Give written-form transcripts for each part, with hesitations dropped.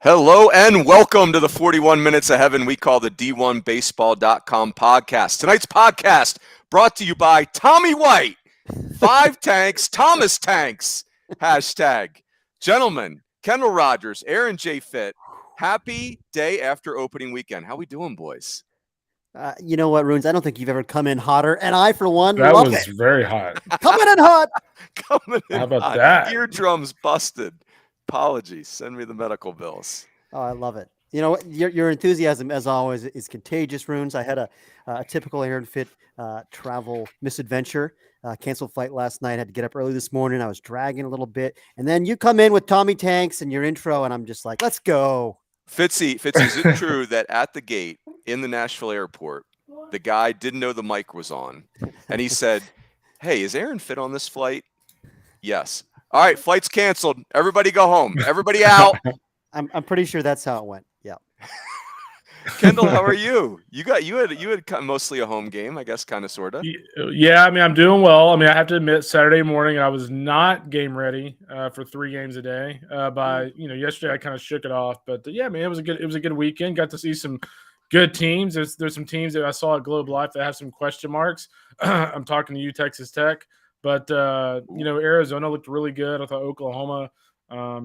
Hello and welcome to the 41 Minutes of Heaven we call the D1Baseball.com podcast. Tonight's podcast brought to you by Tommy White, 5 Tanks, Thomas Tanks, hashtag. Gentlemen, Kendall Rogers, Aaron J. Fitt, happy day after opening weekend. How we doing, boys? You know what, Runes? I don't think you've ever come in hotter, and I, for one, that love was it. very hot. Coming in hot. Coming in How about hot. that? Eardrums busted. Apologies. Send me the medical bills. Oh, I love it. You know, your enthusiasm, as always, is contagious, Runes. I had a typical Aaron Fitt travel misadventure. Canceled flight last night. Had to get up early this morning. I was dragging a little bit. And then you come in with Tommy Tanks and your intro, and I'm just like, let's go. Fitzy, is it true that at the gate in the Nashville airport, the guy didn't know the mic was on, and he said, "Hey, is Aaron Fitt on this flight?" Yes. All right, flight's canceled. Everybody go home. Everybody out. I'm pretty sure that's how it went. Yeah. Kendall, how are you? You had mostly a home game, I guess, kind of, sort of. Yeah, I mean, I'm doing well. I mean, I have to admit, Saturday morning I was not game ready for 3 games a day. Yesterday I kind of shook it off, but yeah, I mean, it was a good weekend. Got to see some good teams. There's some teams that I saw at Globe Life that have some question marks. I'm talking to you, Texas Tech, but Arizona looked really good. I thought Oklahoma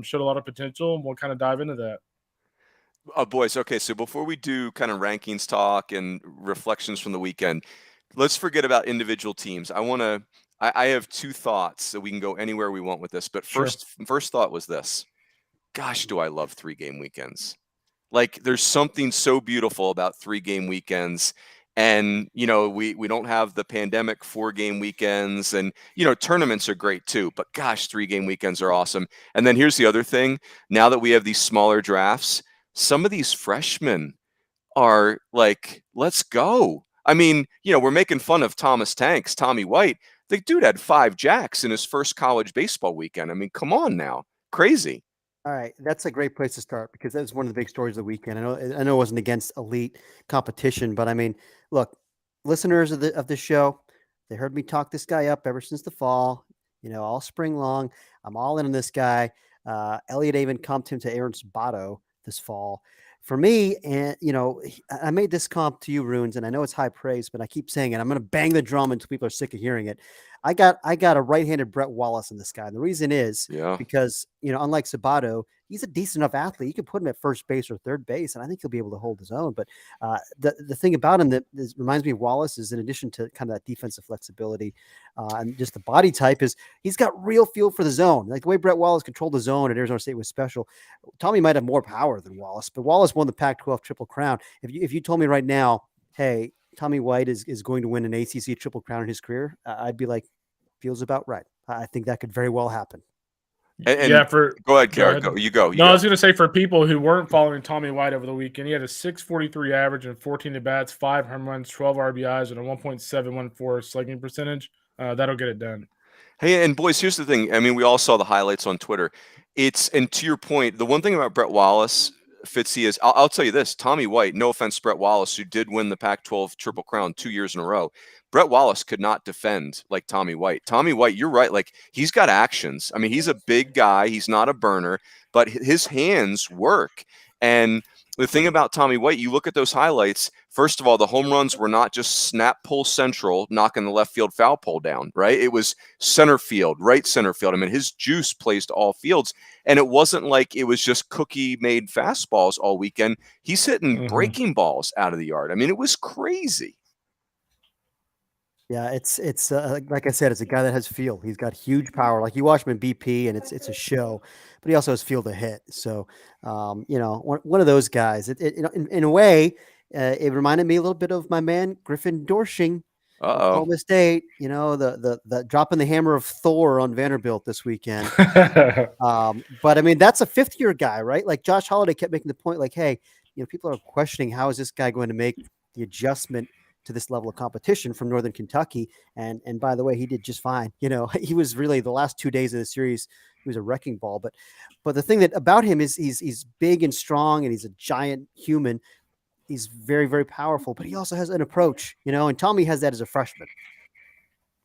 showed a lot of potential, and we'll kind of dive into that. Boys, okay, so before we do kind of rankings talk and reflections from the weekend, let's forget about individual teams. I have 2 thoughts, so we can go anywhere we want with this. But first thought was this. Gosh, do I love 3-game weekends. Like, there's something so beautiful about 3-game weekends. And, we don't have the pandemic 4-game weekends, and, tournaments are great too, but gosh, 3-game weekends are awesome. And then here's the other thing. Now that we have these smaller drafts, some of these freshmen are like, let's go. I mean, we're making fun of Tommy White. The dude had 5 jacks in his first college baseball weekend. I mean, come on now. Crazy. All right, that's a great place to start because that's one of the big stories of the weekend. I know it wasn't against elite competition, but I mean, look, listeners of the show, they heard me talk this guy up ever since the fall. All spring long, I'm all in on this guy. Elliott even comped him to Aaron Sabato this fall. For me, and I made this comp to you, Runes, and I know it's high praise, but I keep saying it. I'm going to bang the drum until people are sick of hearing it. I got a right-handed Brett Wallace in this guy. And the reason is because, unlike Sabato, he's a decent enough athlete. You can put him at first base or third base, and I think he'll be able to hold his own. But the thing about him that reminds me of Wallace is, in addition to kind of that defensive flexibility and just the body type, is he's got real feel for the zone. Like the way Brett Wallace controlled the zone at Arizona State was special. Tommy might have more power than Wallace, but Wallace won the Pac-12 Triple Crown. If you told me right now, hey, Tommy White is going to win an ACC Triple Crown in his career, I'd be like, feels about right. I think that could very well happen. Go ahead, Kara. You go. I was going to say, for people who weren't following Tommy White over the weekend, he had a 6.43 average and 14 at-bats, 5 home runs, 12 RBIs, and a 1.714 slugging percentage. That'll get it done. Hey, and boys, here's the thing. I mean, we all saw the highlights on Twitter. And to your point, the one thing about Brett Wallace, Fitzy, is I'll tell you this. Tommy White, no offense to Brett Wallace, who did win the Pac-12 Triple Crown 2 years in a row. Brett Wallace could not defend like Tommy White. Tommy White, you're right. Like, he's got actions. I mean, he's a big guy. He's not a burner, but his hands work. And the thing about Tommy White, you look at those highlights, first of all, the home runs were not just snap pull central, knocking the left field foul pole down, right? It was center field, right center field. I mean, his juice plays to all fields. And it wasn't like it was just cookie-made fastballs all weekend. He's hitting breaking balls out of the yard. I mean, it was crazy. Yeah, it's like I said, it's a guy that has feel. He's got huge power. Like, you watch him in BP, and it's a show, but he also has feel to hit. So, one of those guys. In a way, it reminded me a little bit of my man Griffin Dorshing, Oklahoma State. The dropping the hammer of Thor on Vanderbilt this weekend. But I mean, that's a 5th-year guy, right? Like, Josh Holliday kept making the point, like, hey, people are questioning, how is this guy going to make the adjustment to this level of competition from Northern Kentucky. And by the way, he did just fine. He was really, the last 2 days of the series, he was a wrecking ball. But the thing that about him is he's big and strong, and he's a giant human. He's very, very powerful, but he also has an approach, and Tommy has that as a freshman.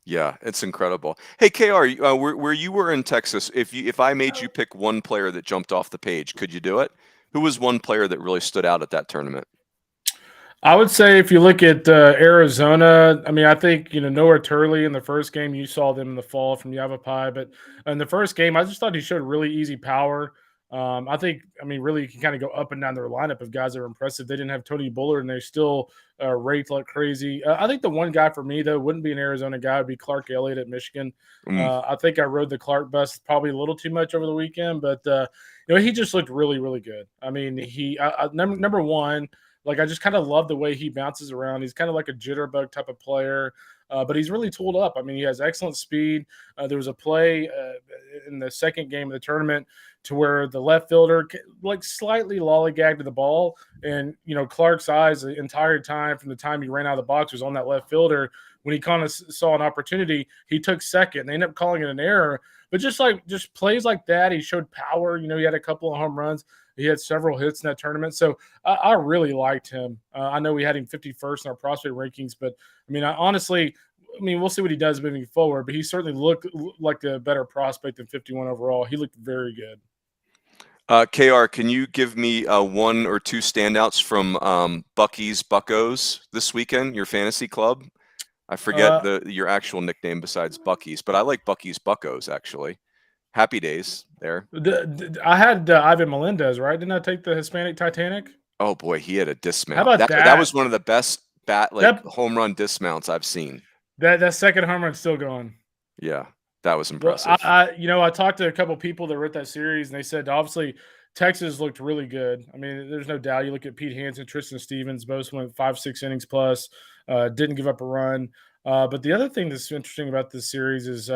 Yeah, it's incredible. Hey, KR, where you were in Texas, if I made you pick one player that jumped off the page, could you do it? Who was one player that really stood out at that tournament? I would say if you look at Arizona, I mean, I think, Noah Turley in the first game, you saw them in the fall from Yavapai, but in the first game, I just thought he showed really easy power. I think, really, you can kind of go up and down their lineup of guys that are impressive. They didn't have Tony Bullard, and they still raked like crazy. I think the one guy for me, though, wouldn't be an Arizona guy, would be Clark Elliott at Michigan. I think I rode the Clark bus probably a little too much over the weekend, but, he just looked really, really good. I mean, number one, like, I just kind of love the way he bounces around. He's kind of like a jitterbug type of player, but he's really tooled up. I mean, he has excellent speed. There was a play in the second game of the tournament to where the left fielder like slightly lollygagged to the ball, and Clark's eyes the entire time from the time he ran out of the box was on that left fielder. When he kind of saw an opportunity, he took second. They ended up calling it an error, but just plays like that, he showed power. He had a couple of home runs. He had several hits in that tournament. So I really liked him. I know we had him 51st in our prospect rankings, but honestly, we'll see what he does moving forward, but he certainly looked like a better prospect than 51 overall. He looked very good. KR, can you give me one or two standouts from Buckos this weekend, your fantasy club? I forget your actual nickname besides Bucky's, but I like Bucky's Buckos, actually. Happy days there. I had Ivan Melendez, right? Didn't I take the Hispanic Titanic? Oh, boy, he had a dismount. How about that? That was one of the best home run dismounts I've seen. That second home run's still going. Yeah, that was impressive. Well, I talked to a couple people that were at that series, and they said, obviously, Texas looked really good. I mean, there's no doubt. You look at Pete Hansen, Tristan Stevens, both went 5-6 innings plus, didn't give up a run. But the other thing that's interesting about this series is,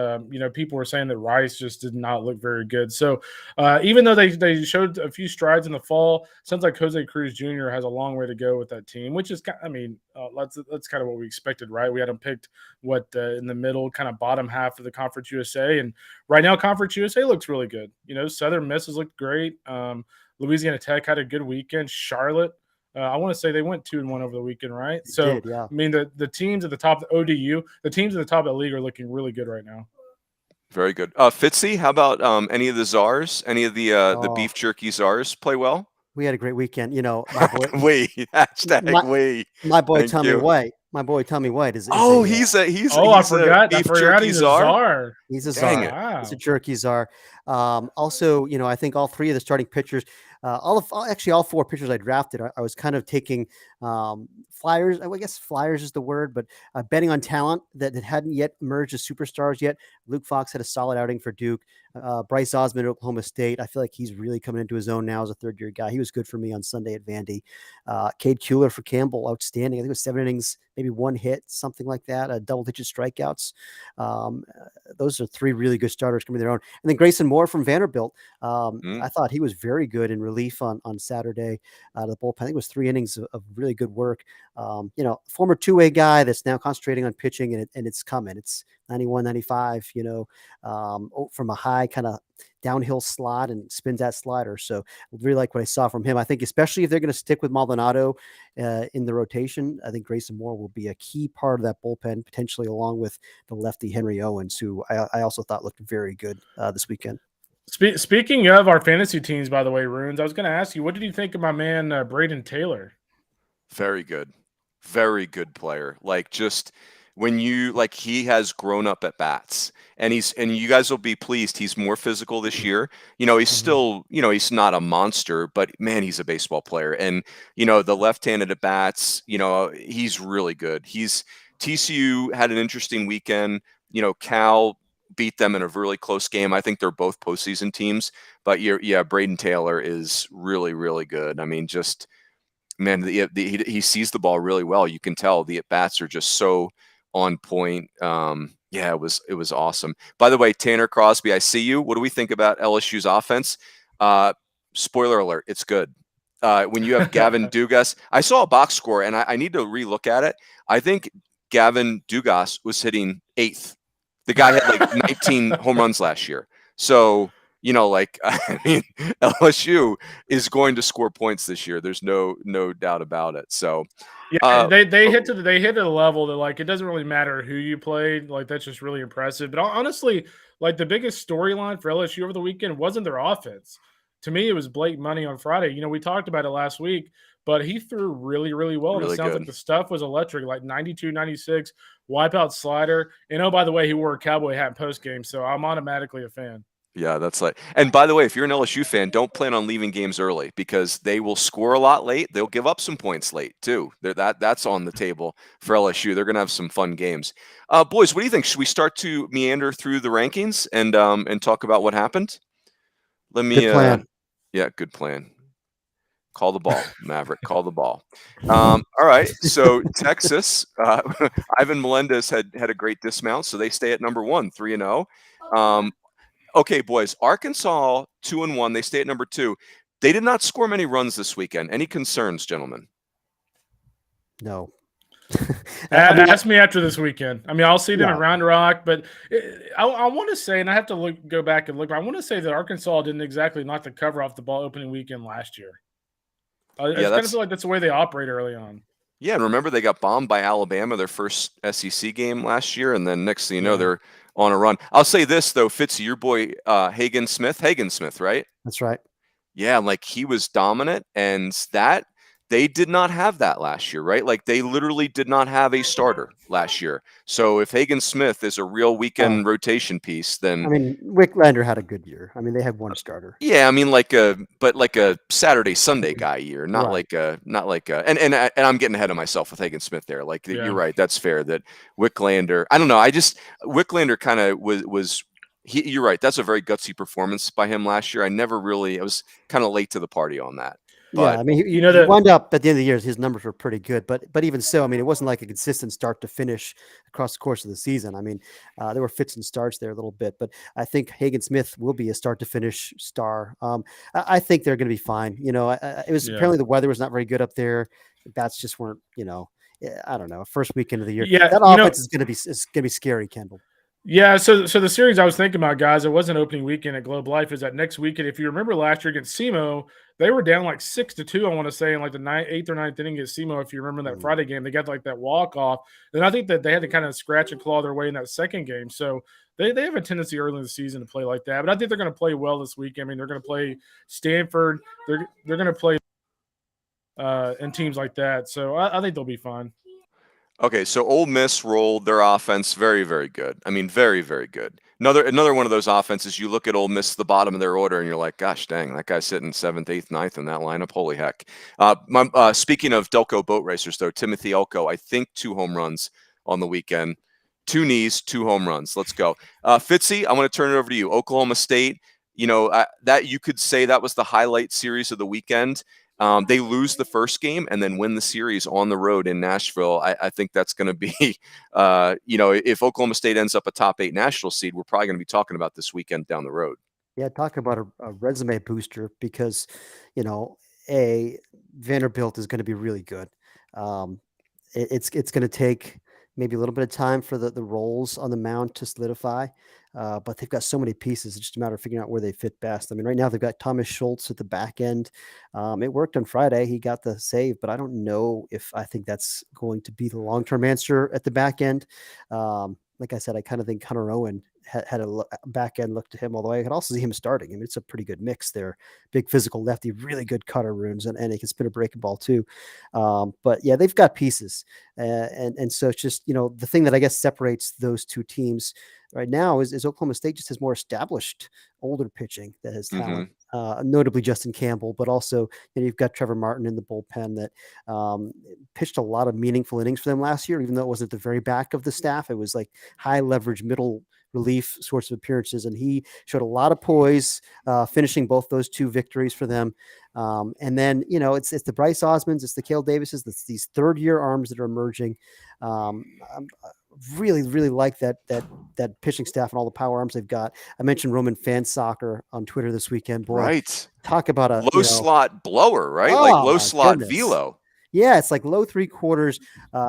people were saying that Rice just did not look very good. So even though they showed a few strides in the fall, sounds like Jose Cruz Jr. has a long way to go with that team, which is, that's kind of what we expected, right? We had them picked in the middle, kind of bottom half of the Conference USA, and right now Conference USA looks really good. Southern Miss has looked great. Louisiana Tech had a good weekend. Charlotte. I want to say they went 2-1 over the weekend, right? So, did, yeah. The teams at the top, the ODU, the teams at the top of the league are looking really good right now. Very good. Fitzy, how about any of the czars? Any of the beef jerky czars play well? We had a great weekend. My boy, my boy Tommy White. My boy Tommy White is. He's a beef jerky czar. He's a czar. Wow. He's a jerky czar. Also, I think all three of the starting pitchers, all four pitchers I drafted, I was kind of taking flyers. I guess flyers is the word, but betting on talent that hadn't yet emerged as superstars yet. Luke Fox had a solid outing for Duke. Bryce Osmond at Oklahoma State. I feel like he's really coming into his own now as a third-year guy. He was good for me on Sunday at Vandy. Cade Kuehler for Campbell, outstanding. I think it was 7 innings, maybe 1 hit, something like that. Double-digit strikeouts. Those are 3 really good starters coming to their own. And then Grayson Moore from Vanderbilt. I thought he was very good in relief on Saturday out of the bullpen. I think it was 3 innings of really good work. Former two-way guy that's now concentrating on pitching, and it's coming. It's 91, 95, from a high kind of downhill slot and spins that slider. So I really like what I saw from him. I think especially if they're going to stick with Maldonado in the rotation, I think Grayson Moore will be a key part of that bullpen, potentially along with the lefty Henry Owens, who I also thought looked very good this weekend. Speaking of our fantasy teams, by the way, Runes, I was going to ask you, what did you think of my man Brayden Taylor? Very good player. He has grown up at bats, and you guys will be pleased. He's more physical this year. He's still, he's not a monster, but man, he's a baseball player. And, the left-handed at bats, he's really good. TCU had an interesting weekend. Cal beat them in a really close game. I think they're both postseason teams, but Brayden Taylor is really, really good. I mean, just, man, he sees the ball really well. You can tell the at-bats are just so on point. It was awesome. By the way, Tanner Crosby, I see you. What do we think about LSU's offense? Spoiler alert, it's good. When you have Gavin Dugas, I saw a box score, and I need to relook at it. I think Gavin Dugas was hitting 8th. The guy had 19 home runs last year. So, LSU is going to score points this year. There's no doubt about it. So, they hit at a level that it doesn't really matter who you played. That's just really impressive. But honestly, the biggest storyline for LSU over the weekend wasn't their offense. to me, it was Blake money on Friday. We talked about it last week, but he threw really, really well. And Really it sounds good. like the stuff was electric, like 92, 96, wipeout slider. And oh, by the way, he wore a cowboy hat post game, so I'm automatically a fan. Yeah, that's like, and by the way, if you're an LSU fan, don't plan on leaving games early because they will score a lot late. They'll give up some points late too. That's on the table for LSU. They're going to have some fun games. Boys, what do you think? Should we start to meander through the rankings and talk about what happened? Let me. Good plan. Yeah, good plan. Call the ball, Maverick. Call the ball. All right. So Texas, Ivan Melendez had a great dismount, so they stay at number 1, 3-0. Okay, boys. Arkansas 2-1. They stay at number 2. They did not score many runs this weekend. Any concerns, gentlemen? No. Ask me after this weekend. I'll see them Yeah. at Round Rock, but I want to say, and I have to go back and look, but I want to say that Arkansas didn't exactly knock the cover off the ball opening weekend last year. I kind of feel like that's the way they operate early on. Yeah, and remember they got bombed by Alabama their first SEC game last year, and then next thing you know, they're on a run. I'll say this though, Fitzy, your boy Hagen Smith, right? That's right. Yeah, like he was dominant, and that they did not have that last year, right? Like they literally did not have a starter last year. So if Hagen Smith is a real weekend rotation piece, then Wicklander had a good year. They had one starter. Yeah, like a Saturday Sunday guy year, not Right. like a and I'm getting ahead of myself with Hagen Smith there. Like you're right, that's fair. That Wicklander, I don't know, Wicklander kind of was. You're right. That's a very gutsy performance by him last year. I was kind of late to the party on that. But, yeah, he wound up at the end of the year. His numbers were pretty good, but even so, it wasn't like a consistent start to finish across the course of the season. There were fits and starts there a little bit, but I think Hagen Smith will be a start to finish star. I think they're going to be fine. It was apparently the weather was not very good up there. Bats just weren't. I don't know. First weekend of the year, that offense is going to be scary, Kendall. Yeah, so the series I was thinking about, guys, it wasn't opening weekend at Globe Life. Is that next weekend? If you remember last year against SEMO, they were down like 6-2, I want to say, in like the 8th or 9th inning against SEMO. If you remember that Friday game, they got like that walk-off. And I think that they had to kind of scratch and claw their way in that second game. So they have a tendency early in the season to play like that. But I think they're going to play well this weekend. They're going to play Stanford. They're going to play and teams like that. So I think they'll be fine. Okay, so Ole Miss rolled their offense very, very good. Very, very good. Another one of those offenses, you look at Ole Miss, the bottom of their order, and you're like, gosh dang, that guy's sitting 7th, 8th, 9th in that lineup. Holy heck. Speaking of Delco boat racers, though, Timothy Elko, I think 2 home runs on the weekend. 2 knees, 2 home runs. Let's go. Fitzy, I want to turn it over to you. Oklahoma State, that you could say that was the highlight series of the weekend. They lose the first game and then win the series on the road in Nashville. I think that's going to be, if Oklahoma State ends up a top 8 national seed, we're probably going to be talking about this weekend down the road. Yeah, talk about a resume booster because, Vanderbilt is going to be really good. It's going to take maybe a little bit of time for the roles on the mound to solidify. But they've got so many pieces. It's just a matter of figuring out where they fit best. Right now they've got Thomas Schultz at the back end. It worked on Friday. He got the save, but I don't know if I think that's going to be the long-term answer at the back end. Like I said, I kind of think Hunter Owen had a back end look to him, although I could also see him starting. It's a pretty good mix there. Big physical lefty, really good cutter runes, and he can spin a breaking ball too. But yeah, they've got pieces. And so it's just, the thing that I guess separates those two teams right now is Oklahoma State just has more established older pitching that has talent, notably Justin Campbell, but also you've got Trevor Martin in the bullpen that pitched a lot of meaningful innings for them last year, even though it wasn't at the very back of the staff. It was like high leverage middle relief sorts of appearances, and he showed a lot of poise, finishing both those 2 victories for them. And then it's the Bryce Osmonds, it's the Cale Davises, it's these 3rd-year arms that are emerging. Really, really like that pitching staff and all the power arms they've got. I mentioned Roman Fan Soccer on Twitter this weekend. Boy, right. Talk about a low slot blower, right? Oh, like low slot velo. Yeah, it's like low 3/4,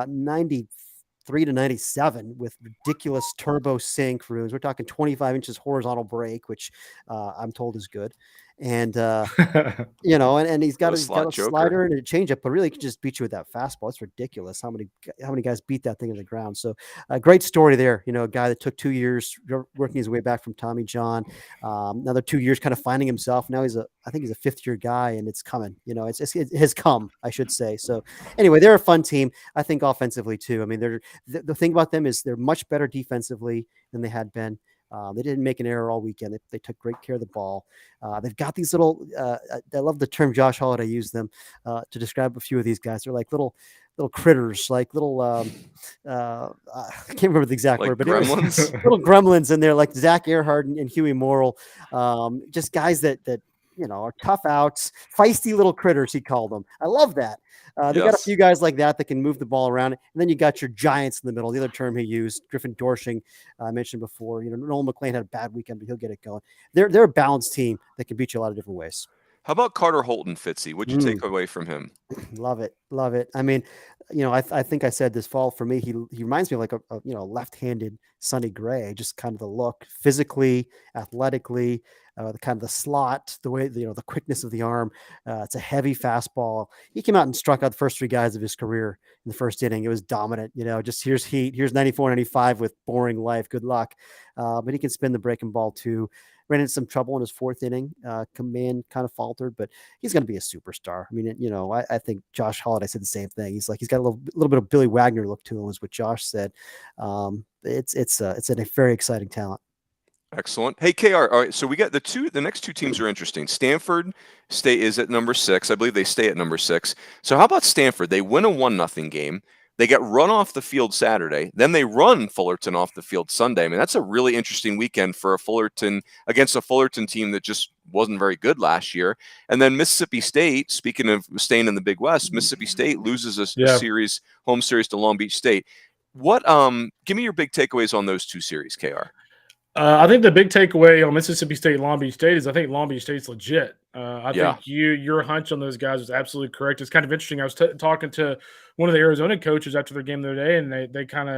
93 to 97 with ridiculous turbo sync runes. We're talking 25 inches horizontal break, which I'm told is good. And and he's got Slot a joker. slider and a changeup, but really he can just beat you with that fastball. It's ridiculous how many guys beat that thing to the ground. So a great story there. A guy that took 2 years working his way back from Tommy John, another 2 years kind of finding himself. Now I think he's a 5th-year guy, and it's coming. It has come, I should say. So anyway, they're a fun team. I think offensively too. I mean, the thing about them is they're much better defensively than they had been. They didn't make an error all weekend. They took great care of the ball. They've got these little, I love the term Josh Holiday used them to describe a few of these guys. They're like little critters, like little, I can't remember the exact word, but gremlins? It was little gremlins in there, like Zach Earhart and Huey Morrill. Just guys that are tough outs, feisty little critters, he called them. I love that. They got a few guys like that can move the ball around. And then you got your giants in the middle. The other term he used, Griffin Dorshing, I mentioned before. Nolan McLean had a bad weekend, but he'll get it going. They're a balanced team that can beat you a lot of different ways. How about Carter Holton, Fitzy? What'd you take away from him? Love it. I mean, I think I said this fall for me, he reminds me of like a left-handed Sonny Gray, just kind of the look, physically, athletically, the kind of the slot, the way, the quickness of the arm. It's a heavy fastball. He came out and struck out the first 3 guys of his career in the first inning. It was dominant, just here's heat, here's 94, 95 with boring life. Good luck. But he can spin the breaking ball too. Ran into some trouble in his 4th inning. Command kind of faltered, but he's going to be a superstar. I mean, I think Josh Holiday said the same thing. He's got a little bit of Billy Wagner look to him, is what Josh said. It's a very exciting talent. Excellent. Hey, KR. All right, so we got the next 2 teams are interesting. Stanford is at number 6. I believe they stay at number 6. So how about Stanford? They win a 1-0 game. They get run off the field Saturday. Then they run Fullerton off the field Sunday. I mean, that's a really interesting weekend for against a Fullerton team that just wasn't very good last year. And then Mississippi State, speaking of staying in the Big West, Mississippi State loses a home series to Long Beach State. Give me your big takeaways on those 2 series, KR. I think the big takeaway on Mississippi State and Long Beach State is I think Long Beach State's legit. I think your hunch on those guys was absolutely correct. It's kind of interesting. I was talking to one of the Arizona coaches after their game the other day, and they kind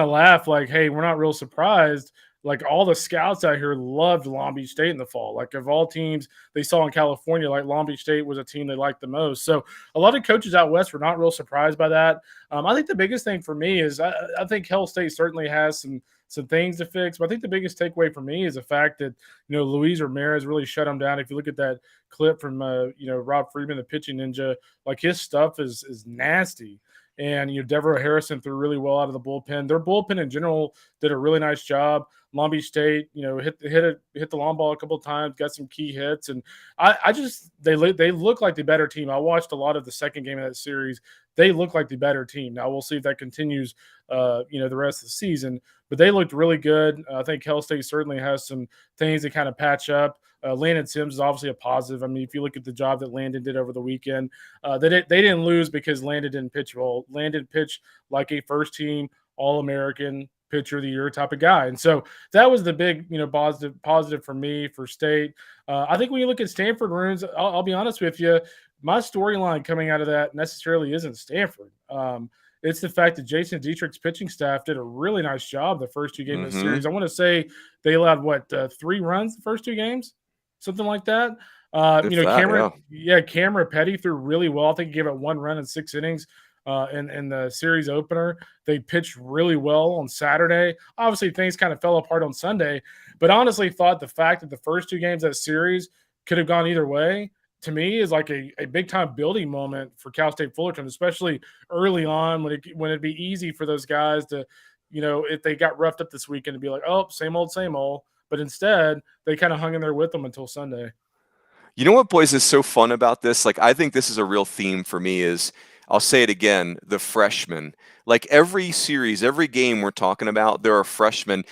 of laugh like, "Hey, we're not real surprised." Like all the scouts out here loved Long Beach State in the fall. Like of all teams they saw in California, like Long Beach State was a team they liked the most. So a lot of coaches out west were not real surprised by that. I think the biggest thing for me is I think Hell State certainly has some things to fix. But I think the biggest takeaway for me is the fact that, Luis Ramirez really shut him down. If you look at that clip from, Rob Friedman, the pitching ninja, like his stuff is nasty. And, Devereaux Harrison threw really well out of the bullpen. Their bullpen in general did a really nice job. Long Beach State, hit the long ball a couple of times, got some key hits. And they look like the better team. I watched a lot of the second game of that series. They look like the better team. Now we'll see if that continues, the rest of the season. But they looked really good. I think Cal State certainly has some things to kind of patch up. Landon Sims is obviously a positive. I mean, if you look at the job that Landon did over the weekend, they didn't lose because Landon didn't pitch well. Landon pitched like a first-team All-American pitcher of the year type of guy. And so that was the big, positive for me for State. I think when you look at Stanford Runes, I'll be honest with you, my storyline coming out of that necessarily isn't Stanford. It's the fact that Jason Dietrich's pitching staff did a really nice job the first 2 games of the series. I want to say they allowed 3 runs the first 2 games, something like that. Cameron Petty threw really well. I think he gave it 1 run in 6 innings. In the series opener. They pitched really well on Saturday. Obviously, things kind of fell apart on Sunday, but honestly thought the fact that the first 2 games of that series could have gone either way, to me, is like a big-time building moment for Cal State Fullerton, especially early on when it'd be easy for those guys to, if they got roughed up this weekend, to be like, oh, same old, same old. But instead, they kind of hung in there with them until Sunday. You know what, boys, is so fun about this? Like, I think this is a real theme for me is, I'll say it again, the freshmen. Like every series, every game we're talking about, there are freshmen.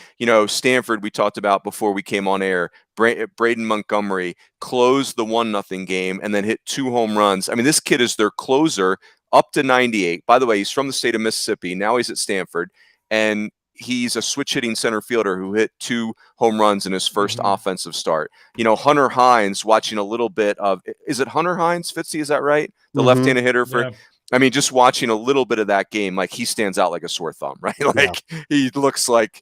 Stanford, we talked about before we came on air. Brayden Montgomery closed the 1-0 game and then hit 2 home runs. I mean, this kid is their closer up to 98. By the way, he's from the state of Mississippi. Now he's at Stanford. And he's a switch-hitting center fielder who hit 2 home runs in his first offensive start. Hunter Hines, watching a little bit of – is it Hunter Hines, Fitzy? Is that right? The left-handed hitter for – I mean, just watching a little bit of that game, like he stands out like a sore thumb, right? Like he looks like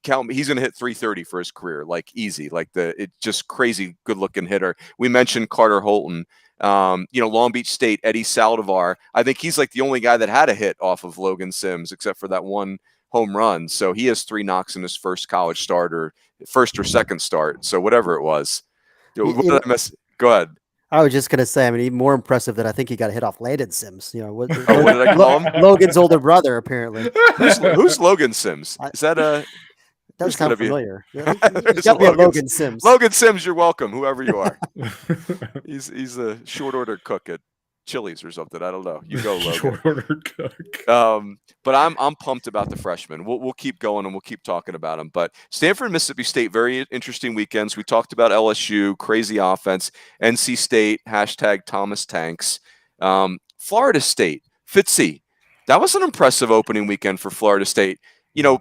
count me, he's going to hit 330 for his career, like easy. Like it's just crazy good looking hitter. We mentioned Carter Holton. Long Beach State, Eddie Saldivar. I think he's like the only guy that had a hit off of Logan Sims, except for that one home run. So he has 3 knocks in his first college start, or first or second start. So whatever it was. What did I miss? Go ahead. I was just going to say, I mean, even more impressive that I think he got a hit off Landon Sims. What did I call him? Logan's older brother, apparently. Who's Logan Sims? Is that a... That sounds familiar. It's got to be a Logan Sims. Logan Sims, you're welcome, whoever you are. He's a short order cook at Chili's or something. I don't know. You go, Logan. Short order cook. But I'm pumped about the freshmen. We'll keep going and we'll keep talking about them. But Stanford, Mississippi State, very interesting weekends. We talked about LSU, crazy offense. NC State, # Thomas Tanks. Florida State, Fitzy. That was an impressive opening weekend for Florida State.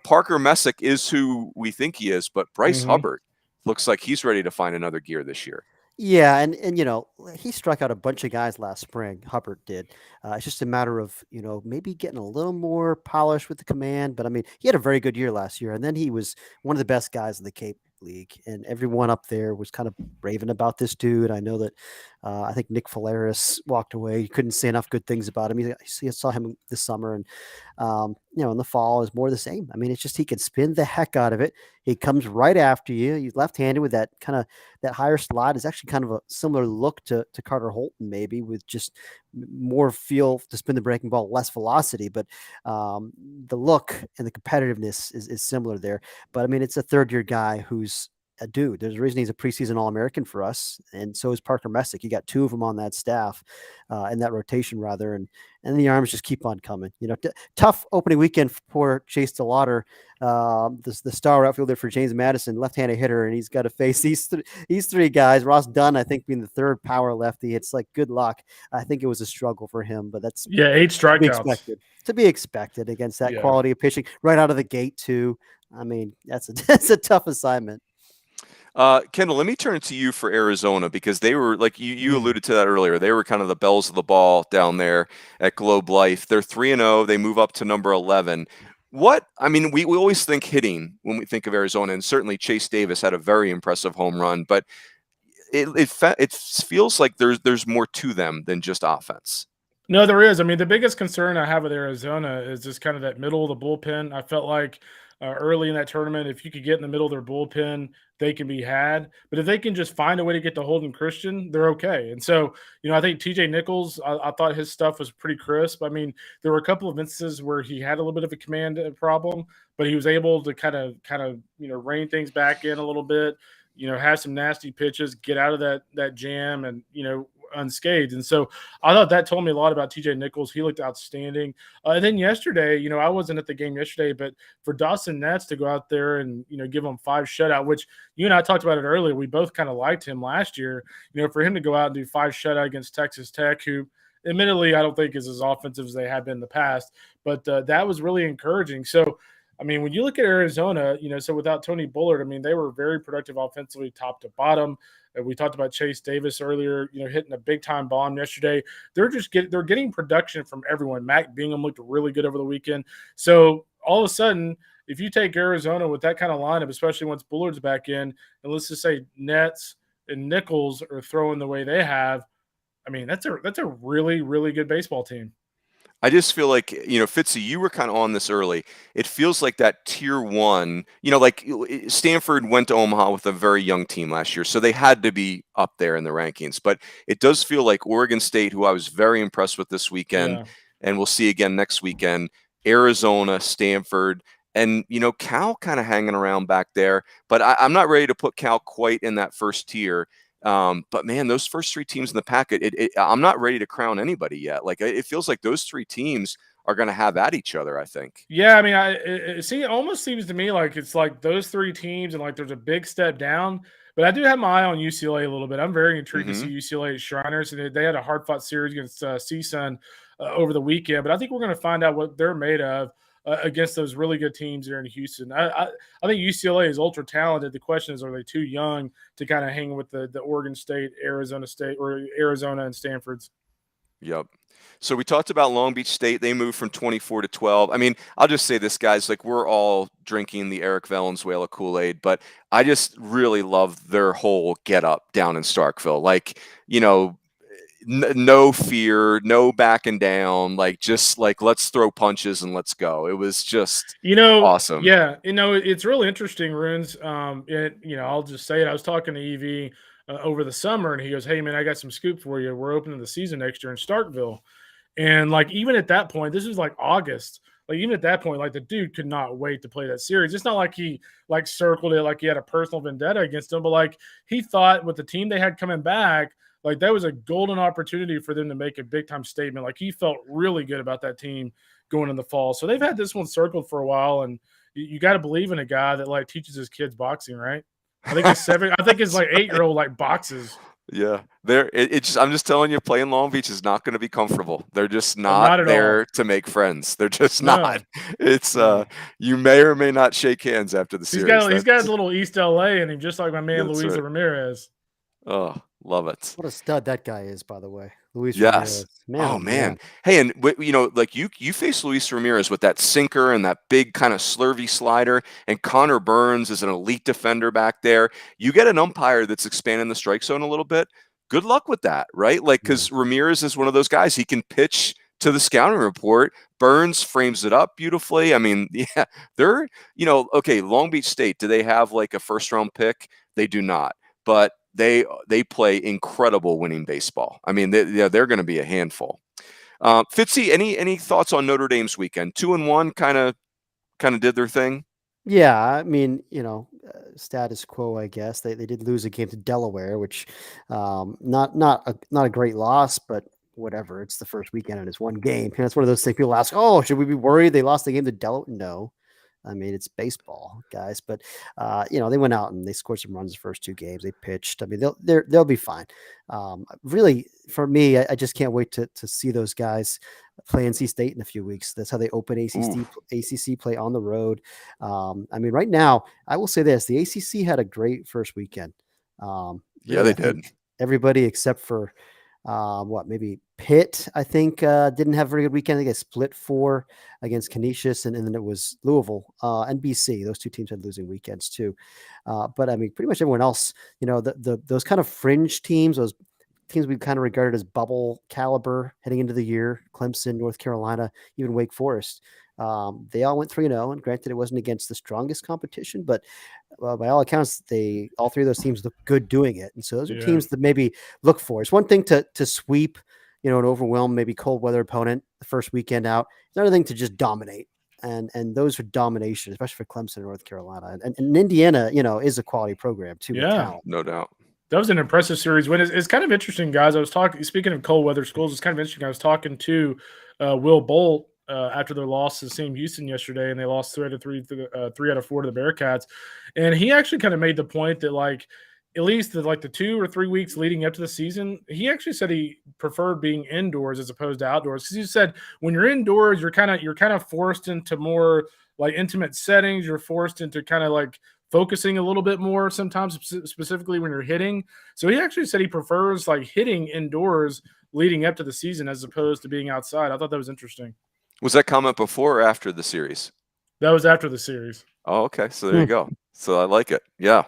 Parker Messick is who we think he is, but Bryce Hubbard looks like he's ready to find another gear this year. Yeah, and he struck out a bunch of guys last spring. Hubbard did. It's just a matter of maybe getting a little more polished with the command. But I mean, he had a very good year last year, and then he was one of the best guys in the Cape League, and everyone up there was kind of raving about this dude. I know that I think Nick Falaris walked away. He couldn't say enough good things about him. He saw him this summer, and in the fall is more the same. I mean, it's just he can spin the heck out of it. He comes right after you. He's left-handed with that kind of that higher slide. Is actually kind of a similar look to Carter Holton, maybe with just more feel to spin the breaking ball, less velocity, but the look and the competitiveness is similar there. But I mean, it's a third-year guy who's a dude. There's a reason he's a preseason All-American for us, and so is Parker Messick. You got 2 of them on that staff, in that rotation rather, and the arms just keep on coming. Tough opening weekend for Chase DeLauder, the star outfielder for James Madison, left-handed hitter, and he's got to face these 3 guys. Ross Dunn, I think, being the third power lefty. It's like good luck. I think it was a struggle for him, but that's 8 strikeouts to be expected against that quality of pitching right out of the gate too. I mean, that's a tough assignment. Kendall, let me turn to you for Arizona, because they were, like you alluded to that earlier, they were kind of the bells of the ball down there at Globe Life. They're 3-0. They move up to number 11. We always think hitting when we think of Arizona, and certainly Chase Davis had a very impressive home run, but it feels like there's more to them than just offense. No, there is. I mean, the biggest concern I have with Arizona is just kind of that middle of the bullpen. I felt like early in that tournament, if you could get in the middle of their bullpen, they can be had. But if they can just find a way to get to Holden Christian, they're okay. And so, I think TJ Nichols, I thought his stuff was pretty crisp. I mean, there were a couple of instances where he had a little bit of a command problem, but he was able to kind of rein things back in a little bit, have some nasty pitches, get out of that jam, and, unscathed. And so I thought that told me a lot about TJ Nichols. He looked outstanding. And then yesterday, I wasn't at the game yesterday, but for Dawson Nets to go out there and, give him 5 shutout, which you and I talked about it earlier. We both kind of liked him last year, for him to go out and do 5 shutout against Texas Tech, who admittedly I don't think is as offensive as they have been in the past, but that was really encouraging. So, I mean, when you look at Arizona, so without Tony Bullard, I mean, they were very productive offensively, top to bottom. We talked about Chase Davis earlier, hitting a big-time bomb yesterday. They're getting production from everyone. Mac Bingham looked really good over the weekend. So all of a sudden, if you take Arizona with that kind of lineup, especially once Bullard's back in, and let's just say Nets and Nichols are throwing the way they have, I mean, that's a really, really good baseball team. I just feel like, Fitzy, you were kind of on this early. It feels like that tier 1, like Stanford went to Omaha with a very young team last year, so they had to be up there in the rankings. But it does feel like Oregon State, who I was very impressed with this weekend, and we'll see again next weekend, Arizona, Stanford, and, Cal kind of hanging around back there. But I'm not ready to put Cal quite in that first tier. But man, those first 3 teams in the packet, I'm not ready to crown anybody yet. Like, it feels like those 3 teams are going to have at each other, I think. Yeah, I mean, it almost seems to me like it's like those 3 teams and like there's a big step down. But I do have my eye on UCLA a little bit. I'm very intrigued to see UCLA at Shriners. And they had a hard-fought series against CSUN over the weekend. But I think we're going to find out what they're made of against those really good teams here in Houston. I think UCLA is ultra talented. The question is, are they too young to kind of hang with the Oregon State, Arizona State, or Arizona and Stanford's? Yep. So we talked about Long Beach State. They moved from 24 to 12. I mean, I'll just say this, guys, like we're all drinking the Eric Valenzuela Kool-Aid, but I just really love their whole get up down in Starkville. Like, no fear, no backing down, like just like let's throw punches and let's go. It was just awesome. Yeah, it's really interesting, Runes. I'll just say it. I was talking to EV over the summer, and he goes, "Hey, man, I got some scoop for you. We're opening the season next year in Starkville." And like even at that point, this was like August. Like even at that point, like the dude could not wait to play that series. It's not like he like circled it like he had a personal vendetta against him, but like he thought with the team they had coming back, like that was a golden opportunity for them to make a big time statement. Like he felt really good about that team going in the fall. So they've had this one circled for a while, and you got to believe in a guy that like teaches his kids boxing, right? I think his like 8-year-old like boxes. Yeah, I'm just telling you, playing Long Beach is not going to be comfortable. They're just Not not at there all. to make friends. They're just No. not. It's No. you may or may not shake hands after the series. He's got his little East LA in him, just like my man That's Luis right. Ramirez. Oh, love it. What a stud that guy is, by the way. Luis Yes. Ramirez. Oh man. Hey, and like you face Luis Ramirez with that sinker and that big kind of slurvy slider, and Connor Burns is an elite defender back there. You get an umpire that's expanding the strike zone a little bit. Good luck with that, right? Like, because Ramirez is one of those guys. He can pitch to the scouting report. Burns frames it up beautifully. I mean, yeah, they're okay. Long Beach State, do they have like a first round pick? They do not, but they play incredible winning baseball. I mean, they're going to be a handful. Fitzy, any thoughts on Notre Dame's weekend? 2-1, kind of did their thing. Yeah, I mean, status quo, I guess. They did lose a game to Delaware, which not a great loss, but whatever. It's the first weekend and it's one game. And it's one of those things people ask, "Oh, should we be worried they lost the game to Delaware?" No. I mean, it's baseball, guys, but they went out and they scored some runs the first 2 games. They pitched. I mean, they'll be fine. Really, for me, I just can't wait to see those guys play NC State in a few weeks. That's how they open ACC play on the road. I mean, right now, I will say this: the ACC had a great first weekend. Yeah, they did. Everybody except for maybe Pitt, I think, didn't have a very good weekend. I think they split 4 against Canisius, and then it was Louisville and BC. Those 2 teams had losing weekends too. But I mean, pretty much everyone else, those kind of fringe teams, those teams we kind of regarded as bubble caliber heading into the year, Clemson, North Carolina, even Wake Forest, they all went 3-0. And granted, it wasn't against the strongest competition, but by all accounts, all 3 of those teams look good doing it. And so those are teams that maybe look for. It's one thing to sweep, an overwhelmed, maybe cold weather opponent the first weekend out. It's another thing to just dominate. And those are domination, especially for Clemson and North Carolina. And Indiana, is a quality program too. Yeah, no doubt. That was an impressive series win. It's kind of interesting, guys. Speaking of cold weather schools, it's kind of interesting. I was talking to Will Bolt after their loss to Sam Houston yesterday, and they lost 3 out of 4 to the Bearcats. And he actually kind of made the point that, like, at least the 2 or 3 weeks leading up to the season, he actually said he preferred being indoors as opposed to outdoors. Because he said when you're indoors, you're kind of forced into more like intimate settings. You're forced into kind of like focusing a little bit more sometimes, specifically when you're hitting. So he actually said he prefers like hitting indoors leading up to the season as opposed to being outside. I thought that was interesting. Was that comment before or after the series? That was after the series. Oh, okay. So there you go. So I like it. Yeah.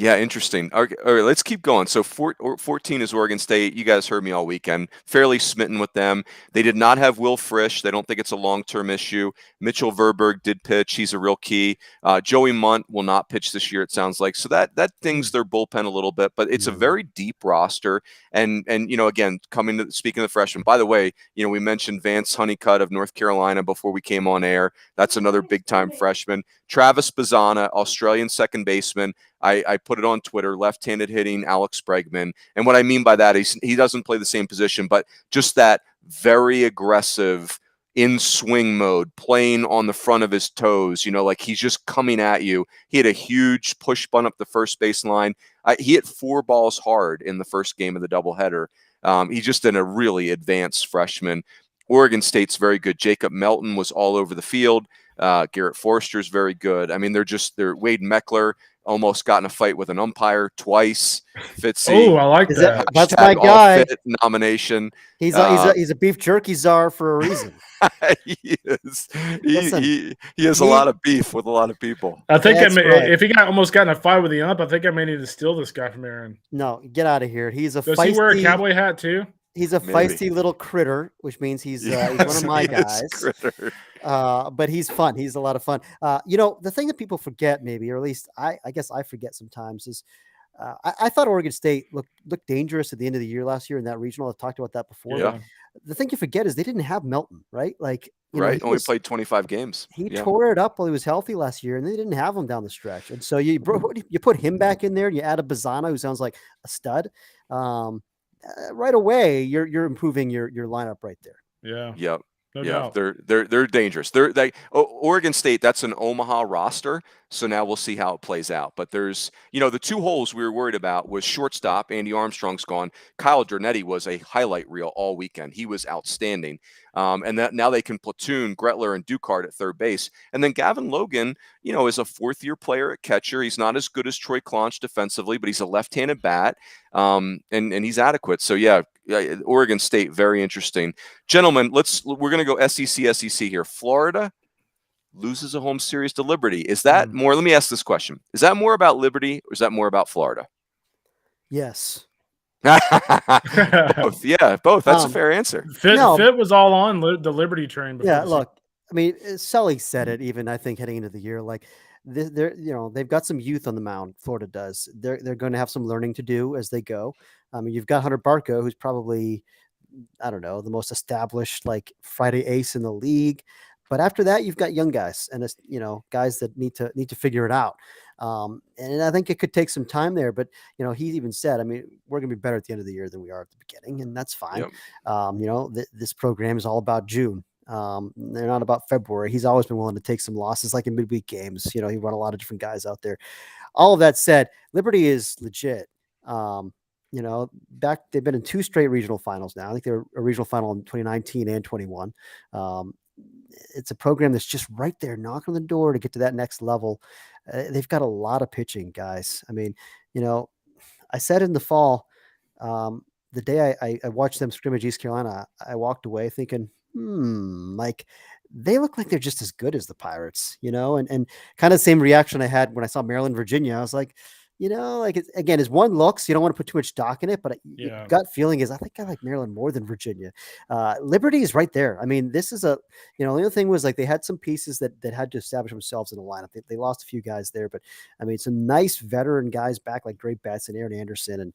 Yeah, interesting. All right, let's keep going. So 14 is Oregon State. You guys heard me all weekend. Fairly smitten with them. They did not have Will Frisch. They don't think it's a long-term issue. Mitchell Verberg did pitch. He's a real key. Joey Munt will not pitch this year, it sounds like. So that things their bullpen a little bit, but it's a very deep roster. And again, speaking of the freshmen, by the way, we mentioned Vance Honeycutt of North Carolina before we came on air. That's another big-time freshman. Travis Bazzana, Australian second baseman. I put it on Twitter, left-handed hitting Alex Bregman. And what I mean by that is he doesn't play the same position, but just that very aggressive in swing mode, playing on the front of his toes, like he's just coming at you. He had a huge push bunt up the first base line. He hit 4 balls hard in the first game of the doubleheader. He's just a really advanced freshman. Oregon State's very good. Jacob Melton was all over the field. Garrett Forster's very good. I mean, they're Wade Meckler, almost got in a fight with an umpire twice. Fitzy. Oh, I like that. That's my guy. Nomination. He's a beef jerky czar for a reason. He is. Listen, He has a lot of beef with a lot of people. I think right. if he almost got in a fight with the ump, I think I may need to steal this guy from Aaron. No, get out of here. He's a Does feisty. he wear a cowboy hat too? He's a feisty little critter, which means he's one of my guys. But he's fun. He's a lot of fun. The thing that people forget, maybe, or at least I guess I forget sometimes, is I thought Oregon State looked dangerous at the end of the year last year in that regional. I've talked about that before. Yeah. The thing you forget is they didn't have Melton, right? Like, only played 25 games. He tore it up while he was healthy last year, and they didn't have him down the stretch. And so you put him back in there, and you add a Bazana, who sounds like a stud. Right away, you're improving your lineup right there. Yeah. Yep. No doubt. They're dangerous. They're like Oregon State. That's an Omaha roster. So now we'll see how it plays out. But there's, the two holes we were worried about was shortstop. Andy Armstrong's gone. Kyle Jornetti was a highlight reel all weekend. He was outstanding. And that now they can platoon Gretler and Ducard at third base. And then Gavin Logan, is a fourth-year player at catcher. He's not as good as Troy Clonch defensively, but he's a left-handed bat. And he's adequate. So yeah, Oregon State, very interesting. Gentlemen, we're going to go SEC here. Florida loses a home series to Liberty. Is that more? Let me ask this question. Is that more about Liberty or is that more about Florida? Yes. Both. Yeah, both. That's a fair answer. Fitt was all on the Liberty train before. Yeah, look, I mean, Sully said it, even I think heading into the year, like they've got some youth on the mound. Florida does. They're going to have some learning to do as they go. I mean, you've got Hunter Barco, who's probably, I don't know, the most established like Friday ace in the league. But after that, you've got young guys and guys that need to figure it out. And I think it could take some time there. But he even said, I mean, we're going to be better at the end of the year than we are at the beginning, and that's fine. Yep. This program is all about June. They're not about February. He's always been willing to take some losses, like in midweek games. He run a lot of different guys out there. All of that said, Liberty is legit. They've been in 2 straight regional finals now. I think they were a regional final in 2019 and 21. It's a program that's just right there, knocking on the door to get to that next level. They've got a lot of pitching, guys. I mean, I said in the fall, the day I watched them scrimmage East Carolina, I walked away thinking, like they look like they're just as good as the Pirates, and kind of the same reaction I had when I saw Maryland, Virginia. I was like, as one looks, you don't want to put too much stock in it, but gut feeling is I think I like Maryland more than Virginia. Liberty is right there. I mean, this is the other thing was like they had some pieces that had to establish themselves in the lineup. They lost a few guys there, but I mean, some nice veteran guys back like Drake Betts and Aaron Anderson and,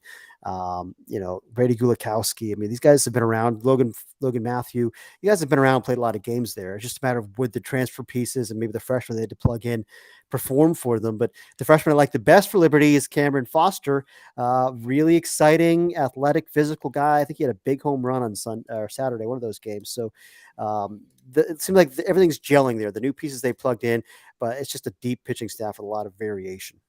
Brady Gulikowski. I mean, these guys have been around. Logan Matthew, you guys have been around, played a lot of games there. It's just a matter of would the transfer pieces and maybe the freshmen they had to plug in perform for them. But the freshman I like the best for Liberty is Cameron Foster. Really exciting, athletic, physical guy. I think he had a big home run on Saturday, one of those games. So it seems like everything's gelling there. The new pieces they plugged in, but it's just a deep pitching staff with a lot of variation.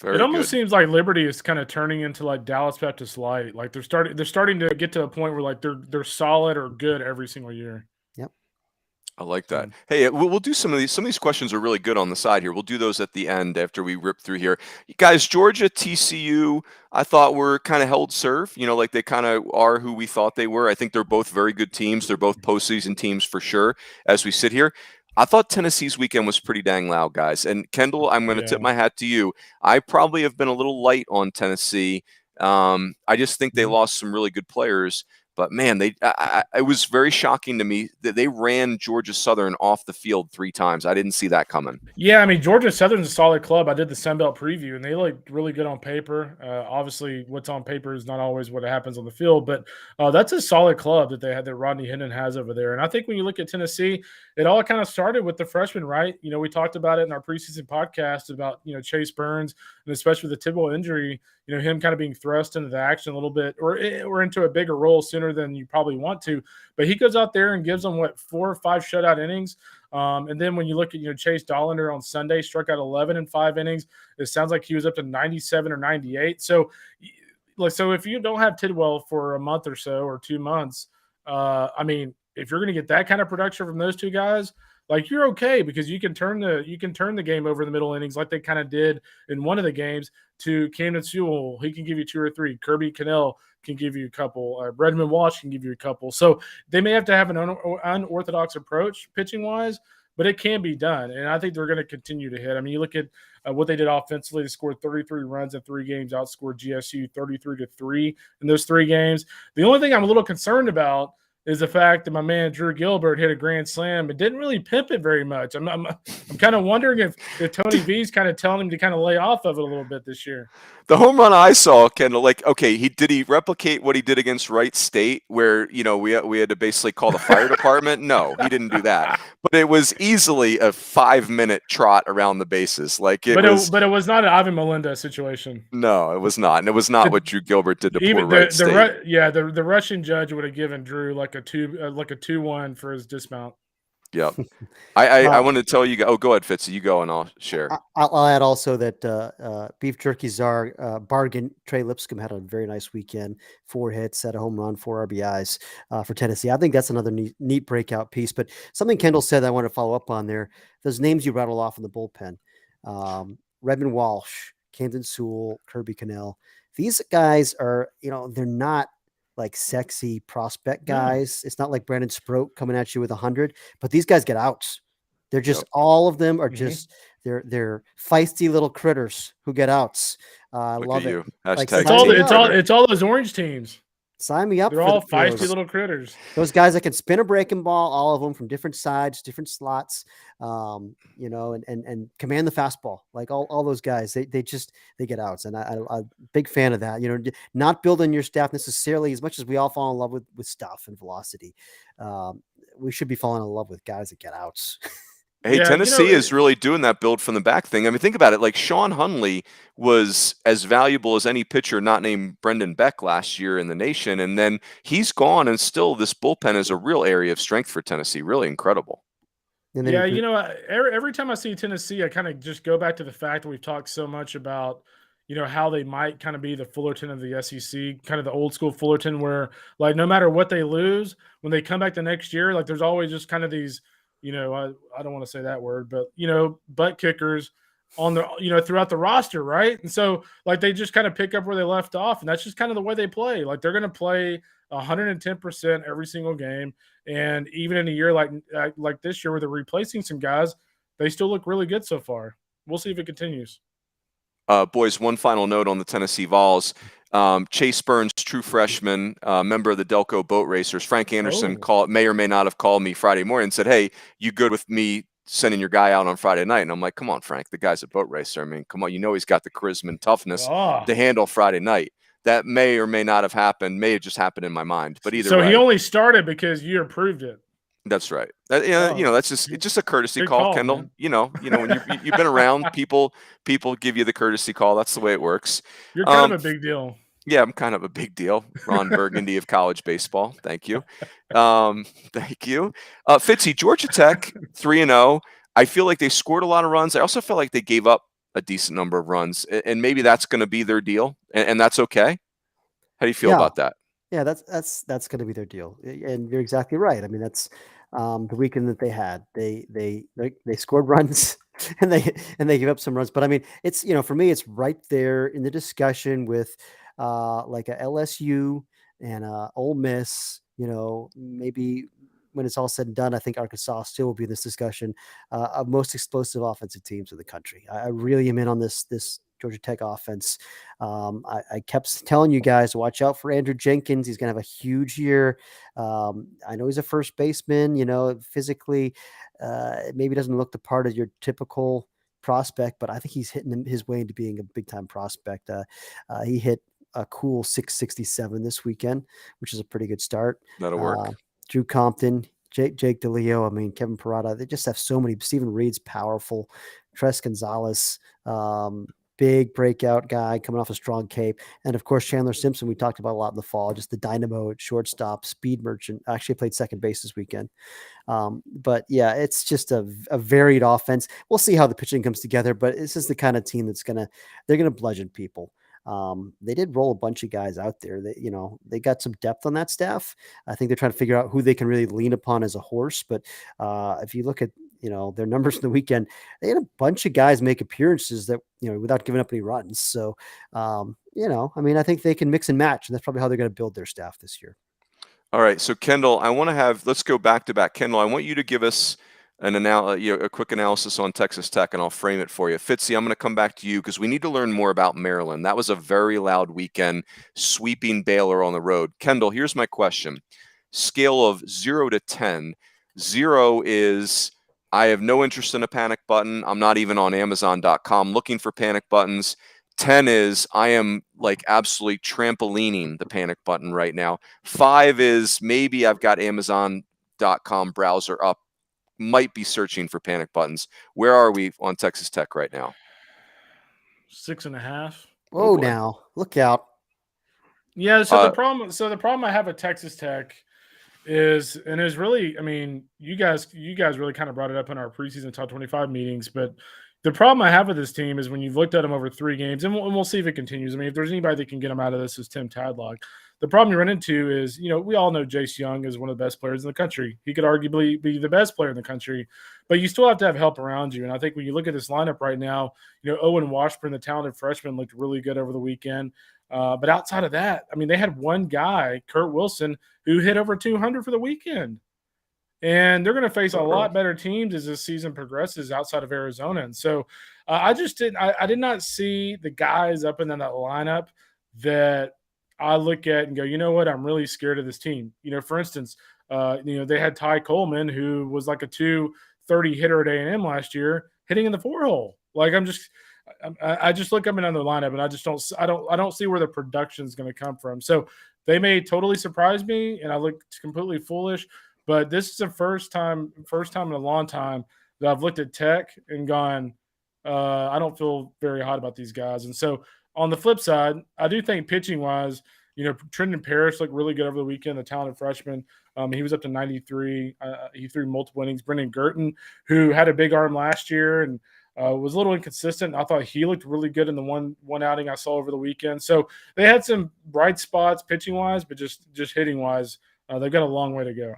It almost seems like Liberty is kind of turning into like Dallas Baptist Light. Like they're starting to get to a point where like they're solid or good every single year. Yep. I like that. Hey, we'll do some of these questions are really good on the side here. We'll do those at the end after we rip through here. You guys, Georgia, TCU, I thought were kind of held serve, like they kind of are who we thought they were. I think they're both very good teams. They're both postseason teams for sure as we sit here. I thought Tennessee's weekend was pretty dang loud, guys. And Kendall, I'm going to tip my hat to you. I probably have been a little light on Tennessee. I just think they lost some really good players. But man, it was very shocking to me that they ran Georgia Southern off the field 3 times. I didn't see that coming. Yeah, I mean, Georgia Southern's a solid club. I did the Sun Belt preview, and they look really good on paper. Obviously, what's on paper is not always what happens on the field, but that's a solid club that they had that Rodney Hennon has over there. And I think when you look at Tennessee, it all kind of started with the freshmen, right? We talked about it in our preseason podcast about Chase Burns, and especially the Tidwell injury. Him kind of being thrust into the action a little bit or into a bigger role sooner than you probably want to. But he goes out there and gives them, 4 or 5 shutout innings. And then when you look at, Chase Dollander on Sunday, struck out 11 in 5 innings. It sounds like he was up to 97 or 98. So if you don't have Tidwell for a month or so or 2 months, I mean, if you're going to get that kind of production from those 2 guys, like you're okay because you can turn the game over in the middle innings like they kind of did in one of the games to Camden Sewell. He can give you 2 or 3. Kirby Cannell can give you a couple. Bregman Walsh can give you a couple. So they may have to have an unorthodox approach pitching wise, but it can be done. And I think they're going to continue to hit. I mean, you look at what they did offensively. They scored 33 runs in 3 games, outscored GSU 33-3 in those 3 games. The only thing I'm a little concerned about is the fact that my man Drew Gilbert hit a grand slam and didn't really pimp it very much. I'm kind of wondering if Tony V's kind of telling him to kind of lay off of it a little bit this year. The home run I saw, Kendall, like, okay, did he replicate what he did against Wright State, where we had to basically call the fire department? No, he didn't do that. But it was easily a 5-minute trot around the bases. Like it was not an Ivan Melinda situation. No, it was not, and it was not what Drew Gilbert did to poor Wright State. The Russian judge would have given Drew like a 2-1 for his dismount. Yeah, I want to tell you. Oh, go ahead, Fitzy. You go, and I'll share. I'll add also that Beef Jerky Czar bargain Trey Lipscomb had a very nice weekend. 4 hits, had a home run, 4 RBIs for Tennessee. I think that's another neat breakout piece. But something Kendall said that I want to follow up on there. Those names you rattle off in the bullpen: Redmond Walsh, Camden Sewell, Kirby Cannell. These guys are, they're not like sexy prospect guys. It's not like Brandon Sproat coming at you with 100, but these guys get outs. They're just, all of them are just, they're feisty little critters who get outs. I love it. It's all those orange teams. Sign me up. They're all feisty little critters. Those guys that can spin a breaking ball, all of them from different sides, different slots, and command the fastball. Like all those guys, they get outs, and I'm a big fan of that. Not building your staff necessarily as much as we all fall in love with stuff and velocity. We should be falling in love with guys that get outs. Hey, Tennessee is really doing that build from the back thing. I mean, think about it. Like Sean Hunley was as valuable as any pitcher not named Brendan Beck last year in the nation. And then he's gone, and still this bullpen is a real area of strength for Tennessee. Really incredible. Every time I see Tennessee, I kind of just go back to the fact that we've talked so much about, how they might kind of be the Fullerton of the SEC, kind of the old school Fullerton where, like, no matter what they lose, when they come back the next year, like there's always just kind of these – I don't want to say that word, but, butt kickers on the, throughout the roster. Right. And so like, they just kind of pick up where they left off, and that's just kind of the way they play. Like they're going to play 110% every single game. And even in a year like this year where they're replacing some guys, they still look really good so far. We'll see if it continues. Boys, one final note on the Tennessee Vols. Chase Burns, true freshman, member of the Delco Boat Racers. Frank Anderson may or may not have called me Friday morning and said, "Hey, you good with me sending your guy out on Friday night?" And I'm like, "Come on, Frank, the guy's a boat racer. I mean, come on, he's got the charisma and toughness to handle Friday night." That may or may not have happened. May have just happened in my mind. But either way. So he only started because you approved it. That's right. That's just a courtesy call, Kendall. Man. When you've been around, people give you the courtesy call. That's the way it works. You're kind of a big deal. Yeah, I'm kind of a big deal. Ron Burgundy of college baseball. Thank you. Thank you. Fitzy, Georgia Tech 3-0. I feel like they scored a lot of runs. I also feel like they gave up a decent number of runs, and maybe that's going to be their deal, and that's okay. How do you feel about that? Yeah, that's going to be their deal, and you're exactly right. I mean, that's the weekend that they had. They scored runs and they gave up some runs, but I mean, it's for me, it's right there in the discussion with like a LSU and Ole Miss. Maybe when it's all said and done, I think Arkansas still will be in this discussion of most explosive offensive teams in the country. I really am in on this Georgia Tech offense. I kept telling you guys to watch out for Andrew Jenkins. He's going to have a huge year. I know he's a first baseman, physically, maybe doesn't look the part of your typical prospect, but I think he's hitting his way into being a big time prospect. He hit a cool 667 this weekend, which is a pretty good start. That'll work. Drew Compton, Jake DeLeo. I mean, Kevin Parada, they just have so many. Stephen Reed's powerful. Tres Gonzalez, big breakout guy coming off a strong Cape. And of course, Chandler Simpson, we talked about a lot in the fall, just the dynamo at shortstop, speed merchant, actually played second base this weekend. But yeah, it's just a varied offense. We'll see how the pitching comes together, but this is the kind of team that's they're going to bludgeon people. They did roll a bunch of guys out there that, they got some depth on that staff. I think they're trying to figure out who they can really lean upon as a horse. But if you look at, their numbers in the weekend, they had a bunch of guys make appearances that, without giving up any runs. So, I think they can mix and match, and that's probably how they're going to build their staff this year. All right. So Kendall, let's go back to back. Kendall, I want you to give us a quick analysis on Texas Tech, and I'll frame it for you. Fitzy, I'm going to come back to you because we need to learn more about Maryland. That was a very loud weekend, sweeping Baylor on the road. Kendall, here's my question. Scale of 0 to 10. 0 is I have no interest in a panic button. I'm not even on Amazon.com looking for panic buttons. 10 is I am like absolutely trampolining the panic button right now. 5 is maybe I've got Amazon.com browser up, might be searching for panic buttons. Where are we on Texas Tech right now? 6.5. Oh, now look out. Yeah. So the problem I have with Texas Tech is really, I mean, you guys really kind of brought it up in our preseason top 25 meetings, but the problem I have with this team is when you've looked at them over 3 games, and we'll see if it continues. I mean, if there's anybody that can get them out of this, is Tim Tadlock. The problem you run into is, we all know Jace Young is one of the best players in the country. He could arguably be the best player in the country, but you still have to have help around you. And I think when you look at this lineup right now, Owen Washburn, the talented freshman, looked really good over the weekend. But outside of that, I mean, they had one guy, Kurt Wilson, who hit over 200 for the weekend. And they're going to face a lot better teams as this season progresses outside of Arizona. And so I did not see the guys up in that lineup that I look at and go, you know what, I'm really scared of this team. For instance, they had Ty Coleman, who was like a 230 hitter at A&M last year, hitting in the 4-hole. Like I just look up and down the lineup, and I don't see where the production is going to come from. So they may totally surprise me, and I look completely foolish. But this is the first time in a long time that I've looked at Tech and gone, I don't feel very hot about these guys. And so on the flip side, I do think pitching wise, Trenton Parrish looked really good over the weekend, the talented freshman. He was up to 93. He threw multiple innings. Brendan Girton, who had a big arm last year and was a little inconsistent. I thought he looked really good in the one outing I saw over the weekend. So they had some bright spots pitching wise, but just hitting wise, they've got a long way to go.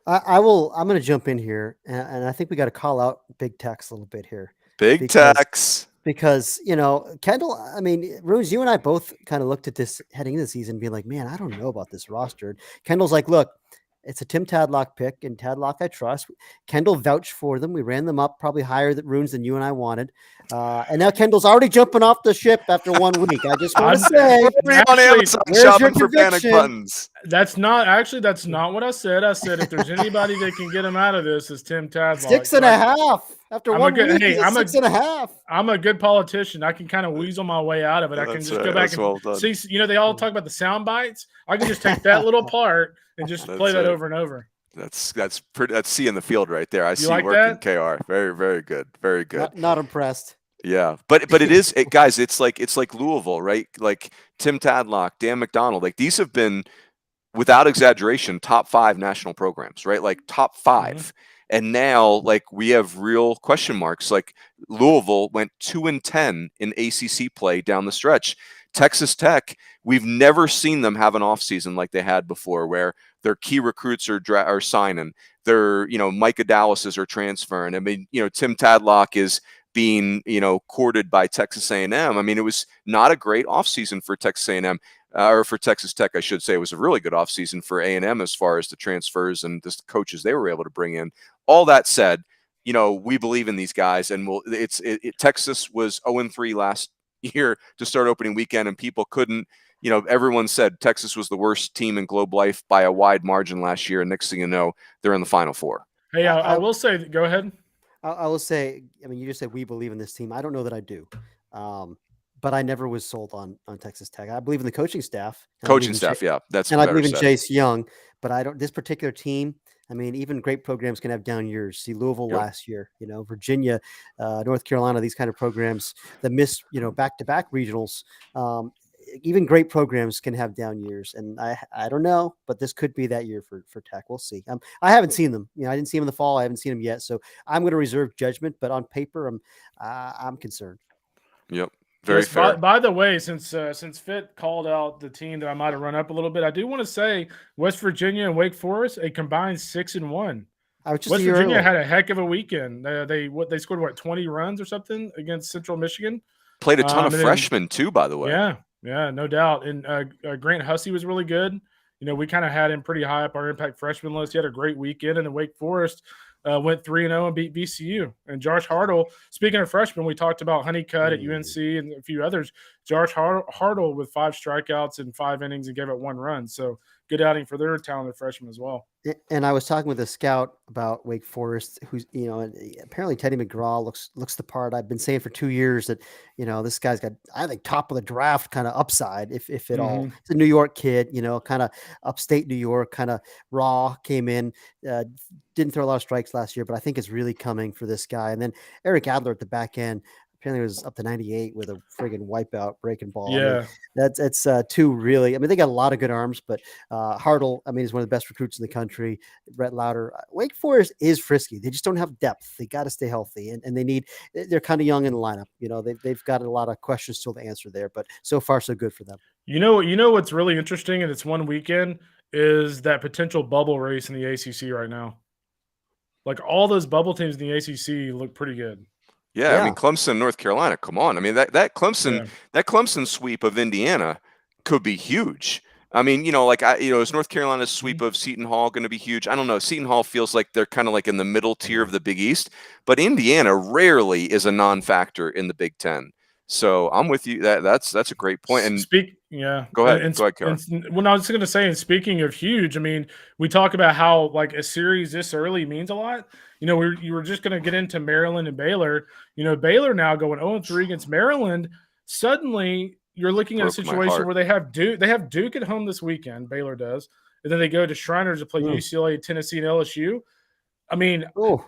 I'm going to jump in here, and I think we got to call out Big Tex a little bit here. Big Tex. Because, Kendall, I mean, Runes, you and I both kind of looked at this heading into the season being like, man, I don't know about this roster. Kendall's like, look, it's a Tim Tadlock pick, and Tadlock I trust. Kendall vouched for them. We ran them up probably higher Runes than you and I wanted. And now Kendall's already jumping off the ship after 1 week. I just want to say, on Amazon shopping for panic buttons. That's not what I said. I said if there's anybody that can get him out of this, is Tim Tadlock. 6.5 after 1 week. I'm 6.5. I'm a good politician. I can kind of weasel my way out of it. I can just go back and see. They all talk about the sound bites. I can just take that little part and just play that over and over. That's seeing the field right there. I see like working that? KR. Very, very good. Very good. Not impressed. Yeah, but it is, guys. It's like Louisville, right? Like Tim Tadlock, Dan McDonald. Like these have been, without exaggeration, top 5 national programs, right? Like top 5. Mm-hmm. And now, like, we have real question marks. Like Louisville went 2-10 in ACC play down the stretch. Texas Tech, we've never seen them have an offseason like they had before, where their key recruits are signing. Their, Micah Dallases are transferring. I mean, Tim Tadlock is being, courted by Texas A&M. I mean, it was not a great offseason for Texas A&M. Or for Texas Tech, I should say. It was a really good offseason for A&M as far as the transfers and the coaches they were able to bring in. All that said, we believe in these guys, and Texas was 0-3 last year to start opening weekend, and people couldn't, everyone said Texas was the worst team in Globe Life by a wide margin last year, and next thing you know, they're in the Final Four. Hey, I will say, go ahead. I will say, I mean, you just said we believe in this team. I don't know that I do. But I never was sold on Texas Tech. I believe in the coaching staff. Yeah, that's and I believe in Jace Young. But I don't. This particular team. I mean, even great programs can have down years. See Louisville last year. Virginia, North Carolina. These kind of programs that miss back-to-back regionals. Even great programs can have down years, and I don't know, but this could be that year for Tech. We'll see. I haven't seen them. I didn't see them in the fall. I haven't seen them yet, so I'm going to reserve judgment. But on paper, I'm concerned. Yep. Very fair. By the way, since Fitt called out the team that I might have run up a little bit, I do want to say West Virginia and Wake Forest, a combined 6-1. I was just West a year Virginia early. had a heck of a weekend. They scored 20 runs or something against Central Michigan. Played a ton of and then- freshmen too, by the way. Yeah, no doubt. And Grant Hussey was really good. We kind of had him pretty high up our impact freshman list. He had a great weekend, and then Wake Forest went 3-0 and beat VCU. And Josh Hartle, speaking of freshmen, we talked about Honeycutt at UNC and a few others. Josh Hartle with 5 strikeouts in 5 innings and gave up 1 run. So good outing for their talented freshmen as well. And I was talking with a scout about Wake Forest, who's, apparently Teddy McGraw looks the part. I've been saying for 2 years that, this guy's got, I think, top of the draft kind of upside, if at all. It's a New York kid, kind of upstate New York, kind of raw, came in, didn't throw a lot of strikes last year, but I think it's really coming for this guy. And then Eric Adler at the back end, apparently was up to 98 with a friggin' wipeout breaking ball. Yeah. I mean, that's 2 really. I mean, they got a lot of good arms, but Hartle, I mean, is one of the best recruits in the country. Brett Lauder. Wake Forest is frisky. They just don't have depth. They got to stay healthy, and they're kind of young in the lineup. They've got a lot of questions still to answer there, but so far so good for them. You know what's really interesting, and it's one weekend, is that potential bubble race in the ACC right now. Like all those bubble teams in the ACC look pretty good. Yeah, I mean, Clemson, North Carolina, come on. I mean, that Clemson sweep of Indiana could be huge. I mean, is North Carolina's sweep of Seton Hall going to be huge? I don't know. Seton Hall feels like they're kind of like in the middle tier of the Big East, but Indiana rarely is a non-factor in the Big Ten. So I'm with you. That's a great point. And go ahead. Go ahead, Kara. Well, I was going to say, and speaking of huge, I mean, we talk about how like a series this early means a lot. You were just going to get into Maryland and Baylor. Baylor now going 0-3 against Maryland. Suddenly, you're looking at a situation where they have Duke. They have Duke at home this weekend. Baylor does, and then they go to Shriners to play UCLA, Tennessee, and LSU. I mean,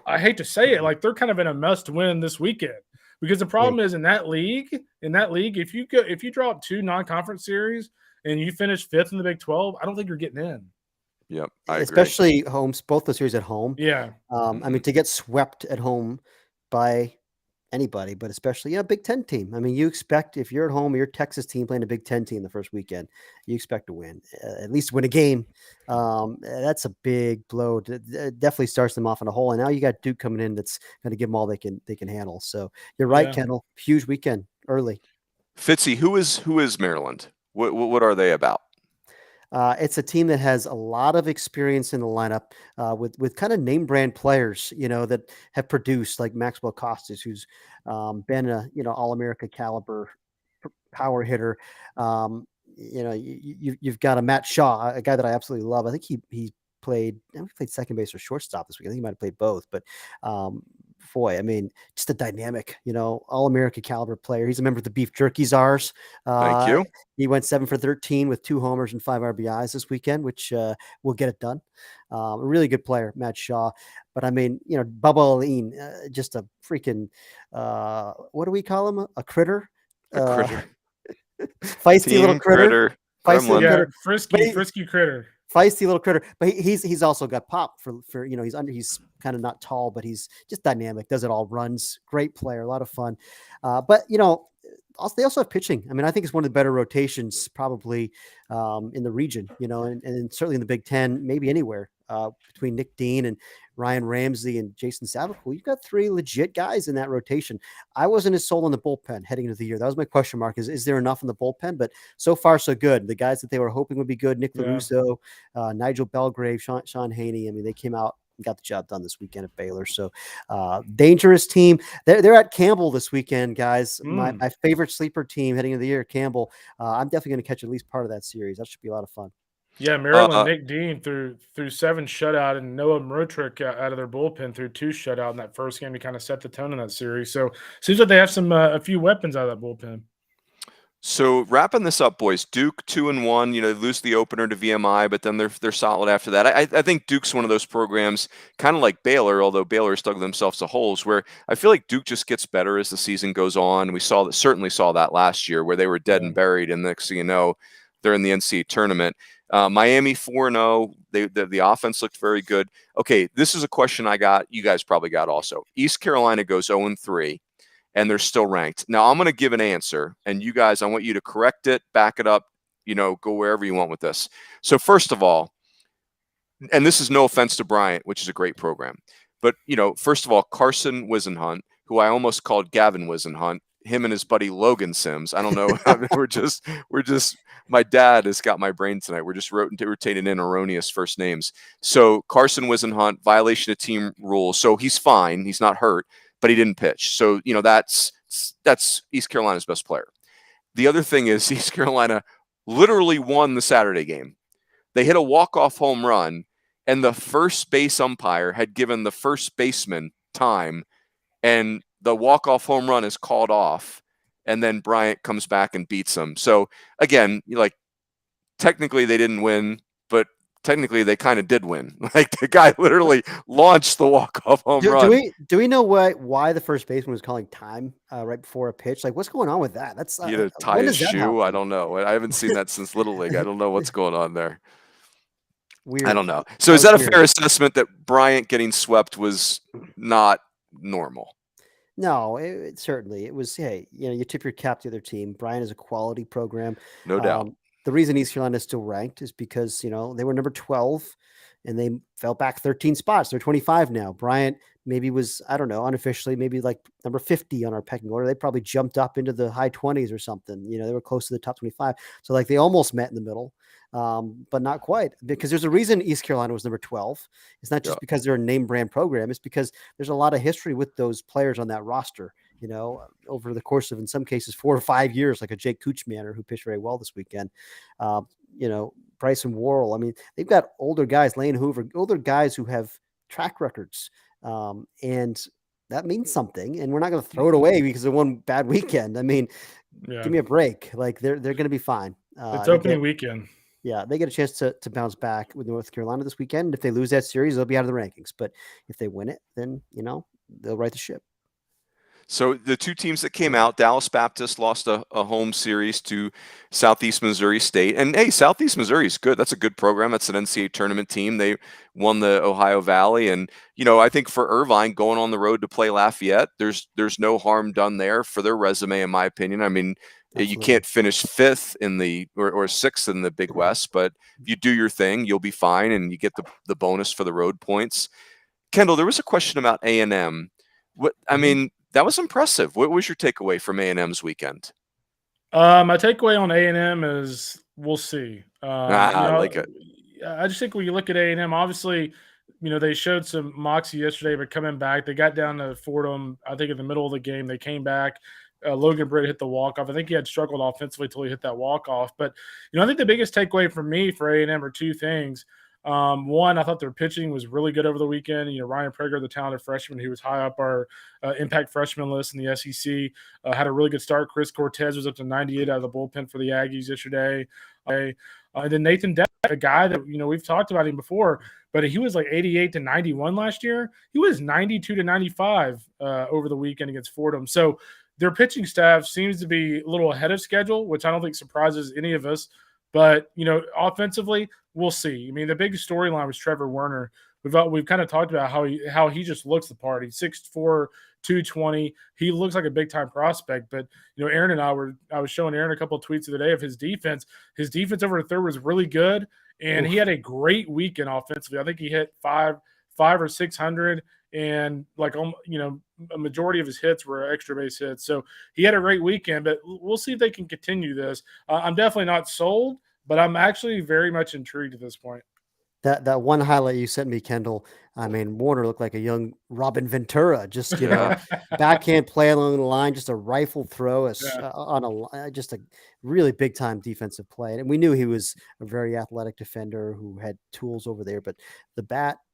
I hate to say it, like they're kind of in a must-win this weekend. Because the problem is in that league, if you drop 2 non-conference series and you finish 5th in the Big 12, I don't think you're getting in. Yep, I agree. Especially homes, both the series at home. Yeah. I mean, to get swept at home by anybody, but especially a Big Ten team. I mean, you expect if you're at home, your Texas team playing a Big Ten team the first weekend, you expect to win, at least win a game. That's a big blow. It definitely starts them off in a hole. And now you got Duke coming in that's going to give them all they can handle. So you're right, Kendall. Huge weekend early. Fitzy, who is Maryland? What are they about? It's a team that has a lot of experience in the lineup with kind of name brand players, that have produced, like Maxwell Costas, who's been a All-America caliber power hitter. You've got a Matt Shaw, a guy that I absolutely love. I think he played second base or shortstop this week. I think he might have played both, but boy, I mean, just a dynamic, All-America caliber player. He's a member of the Beef Jerky Czars. Thank you. He went 7 for 13 with 2 homers and 5 RBIs this weekend, which will get it done. A really good player, Matt Shaw. But I mean, Bubba Aline, just a freaking, what do we call him? A critter? Critter. Feisty little critter. Frisky critter. Feisty little critter, but he's also got pop for he's kind of not tall, but he's just dynamic, does it all, runs, great player, a lot of fun. But they also have pitching. I mean, I think it's one of the better rotations probably in the region, and certainly in the Big Ten, maybe anywhere between Nick Dean and Ryan Ramsey and Jason Savacool. You've got 3 legit guys in that rotation. I wasn't as sold on the bullpen heading into the year. That was my question mark. Is there enough in the bullpen? But so far, so good. The guys that they were hoping would be good, Nick LaRusso, Nigel Belgrave, Sean Haney. I mean, they came out and got the job done this weekend at Baylor. So dangerous team. They're at Campbell this weekend, guys. My favorite sleeper team heading into the year, Campbell. I'm definitely going to catch at least part of that series. That should be a lot of fun. Yeah, Maryland, Nick Dean threw 7 shutout, and Noah Mrotrick out of their bullpen threw 2 shutout in that first game. He kind of set the tone in that series. So seems like they have a few weapons out of that bullpen. So wrapping this up, boys, Duke 2-1, they lose the opener to VMI, but then they're solid after that. I think Duke's one of those programs, kind of like Baylor, although Baylor has dug themselves to holes, where I feel like Duke just gets better as the season goes on. We certainly saw that last year where they were dead and buried, and next thing you know, they're in the NCAA tournament. Miami 4-0. The offense looked very good. Okay, this is a question I got. You guys probably got also. East Carolina goes 0-3, and they're still ranked. Now, I'm going to give an answer, and you guys, I want you to correct it, back it up, go wherever you want with this. So first of all, and this is no offense to Bryant, which is a great program. But, first of all, Carson Wisenhunt, who I almost called Gavin Wisenhunt, him and his buddy Logan Sims. I don't know. we're just, my dad has got my brain tonight. We're just rotating in erroneous first names. So Carson Wisenhunt, violation of team rules. So he's fine. He's not hurt, but he didn't pitch. So, that's East Carolina's best player. The other thing is East Carolina literally won the Saturday game. They hit a walk-off home run, and the first base umpire had given the first baseman time, and the walk-off home run is called off, and then Bryant comes back and beats them. So, again, technically they didn't win, but technically they kind of did win. The guy literally launched the walk-off home run. Do we know why the first baseman was calling time right before a pitch? What's going on with that? That's He had to tie his shoe. I don't know. I haven't seen that since Little League. I don't know what's going on there. Weird. I don't know. So is that a fair assessment that Bryant getting swept was not normal? No, it certainly it was. Hey, you tip your cap to the other team. Bryant is a quality program, no doubt. The reason East Carolina is still ranked is because they were number 12, and they fell back 13 spots. They're 25 now. Bryant maybe was, I don't know, unofficially maybe like number 50 on our pecking order. They probably jumped up into the high 20s or something. They were close to the top 25. So they almost met in the middle. But not quite, because there's a reason East Carolina was number 12. It's not just because they're a name brand program. It's because there's a lot of history with those players on that roster, over the course of, in some cases, 4 or 5 years, like a Jake Kuchmaner who pitched very well this weekend. Bryce and Worrell. I mean, they've got older guys, Lane Hoover, older guys who have track records. And that means something. And we're not going to throw it away because of one bad weekend. I mean, give me a break. They're going to be fine. It's opening weekend. Yeah, they get a chance to bounce back with North Carolina this weekend. If they lose that series, they'll be out of the rankings. But if they win it, then, they'll right the ship. So the two teams that came out, Dallas Baptist lost a home series to Southeast Missouri State. And, hey, Southeast Missouri is good. That's a good program. That's an NCAA tournament team. They won the Ohio Valley. And, I think for Irvine going on the road to play Lafayette, there's no harm done there for their resume, in my opinion. I mean, absolutely. You can't finish 5th in or 6th in the Big West, but if you do your thing, you'll be fine, and you get the bonus for the road points. Kendall, there was a question about A&M. That was impressive. What was your takeaway from A&M's weekend? My takeaway on A&M is we'll see. I like it. I just think when you look at A&M, obviously, they showed some moxie yesterday, but coming back, they got down to Fordham, I think, in the middle of the game. They came back. Logan Britt hit the walk-off. I think he had struggled offensively until he hit that walk-off. But, I think the biggest takeaway for me for A&M are two things. One, I thought their pitching was really good over the weekend. Ryan Prager, the talented freshman who was high up our impact freshman list in the SEC, had a really good start. Chris Cortez was up to 98 out of the bullpen for the Aggies yesterday. And then Nathan Deck, a guy that, we've talked about him before, but he was like 88 to 91 last year. He was 92 to 95 over the weekend against Fordham. So their pitching staff seems to be a little ahead of schedule, which I don't think surprises any of us. But, offensively, we'll see. I mean, the big storyline was Trevor Werner. We've kind of talked about how he just looks the part. He's 6'4", 220. He looks like a big-time prospect. But, Aaron and I was showing Aaron a couple of tweets of the day of his defense. His defense over the third was really good, and he had a great weekend offensively. I think he hit five or 600, and a majority of his hits were extra base hits. So he had a great weekend, but we'll see if they can continue this. I'm definitely not sold, but I'm actually very much intrigued at this point. That one highlight you sent me, Kendall, I mean, Warner looked like a young Robin Ventura, just, backhand play along the line, just a rifle throw just a really big time defensive play. And we knew he was a very athletic defender who had tools over there, but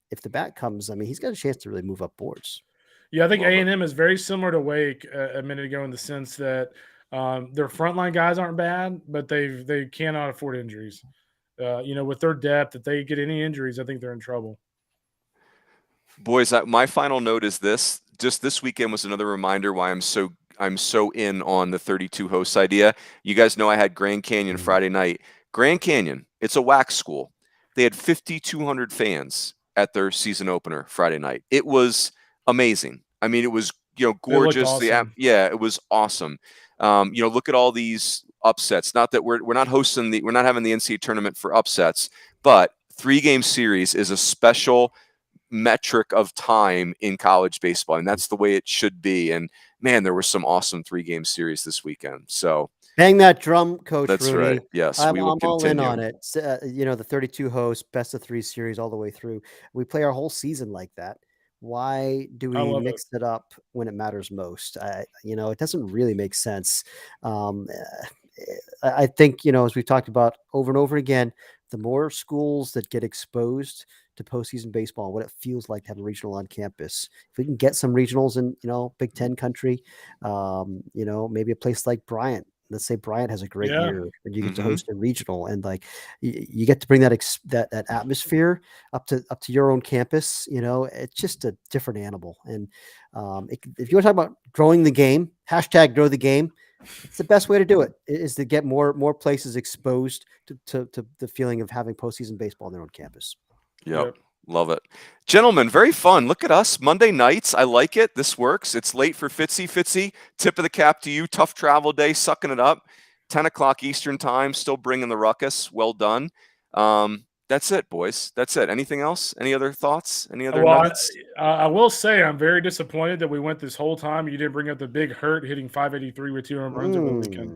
if the bat comes, I mean, he's got a chance to really move up boards. Yeah, I think A&M is very similar to Wake a minute ago in the sense that their frontline guys aren't bad, but they cannot afford injuries. With their depth, if they get any injuries, I think they're in trouble. Boys, my final note is this. Just this weekend was another reminder why I'm so in on the 32 hosts idea. You guys know I had Grand Canyon Friday night. Grand Canyon, it's a wax school. They had 5,200 fans at their season opener Friday night. It was amazing. I mean, it was gorgeous. Awesome. It was awesome. Look at all these upsets. Not that we're not having the NCAA tournament for upsets, but 3-game series is a special metric of time in college baseball, and that's the way it should be. And man, there were some awesome 3-game series this weekend. So bang that drum, Coach that's Rooney. right. Yes, I'm we will all in continue. on it. The 32 hosts, best of 3 series all the way through. We play our whole season like that. Why do we mix it up when it matters most? It doesn't really make sense. I think, as we've talked about over and over again, the more schools that get exposed to postseason baseball, what it feels like to have a regional on campus. If we can get some regionals in, Big Ten country, maybe a place like Bryant. Let's say Bryant has a great year and you get to host a regional, and like you get to bring that atmosphere up to your own campus. It's just a different animal. And if you want to talk about growing the game, hashtag grow the game, it's the best way to do it, is to get more places exposed to the feeling of having postseason baseball on their own campus. Yep. Love it. Gentlemen, very fun. Look at us. Monday nights. I like it. This works. It's late for Fitzy. Fitzy, tip of the cap to you. Tough travel day, sucking it up. 10 o'clock Eastern time, still bringing the ruckus. Well done. That's it, boys. That's it. Anything else? Any other thoughts? Any other nuggets? I will say I'm very disappointed that we went this whole time. You didn't bring up the big hurt hitting 583 with 2 home runs over the weekend.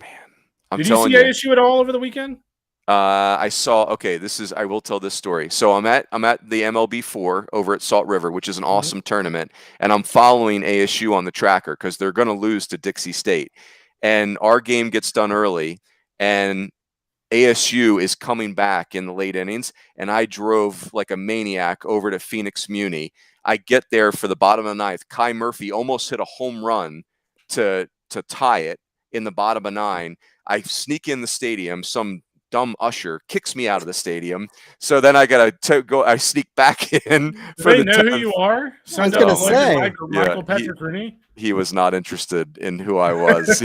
Man, did you see ASU at all over the weekend? I saw. Okay, I will tell this story. So I'm at the MLB 4 over at Salt River, which is an awesome tournament, and I'm following ASU on the tracker because they're going to lose to Dixie State, and our game gets done early, and ASU is coming back in the late innings, and I drove like a maniac over to Phoenix Muni. I get there for the bottom of the 9th. Kai Murphy almost hit a home run to tie it in the bottom of 9. I sneak in the stadium. Some dumb usher kicks me out of the stadium. So then I gotta go. I sneak back in. Do they know who you are? I was gonna say Michael Patrick Rooney. He was not interested in who I was.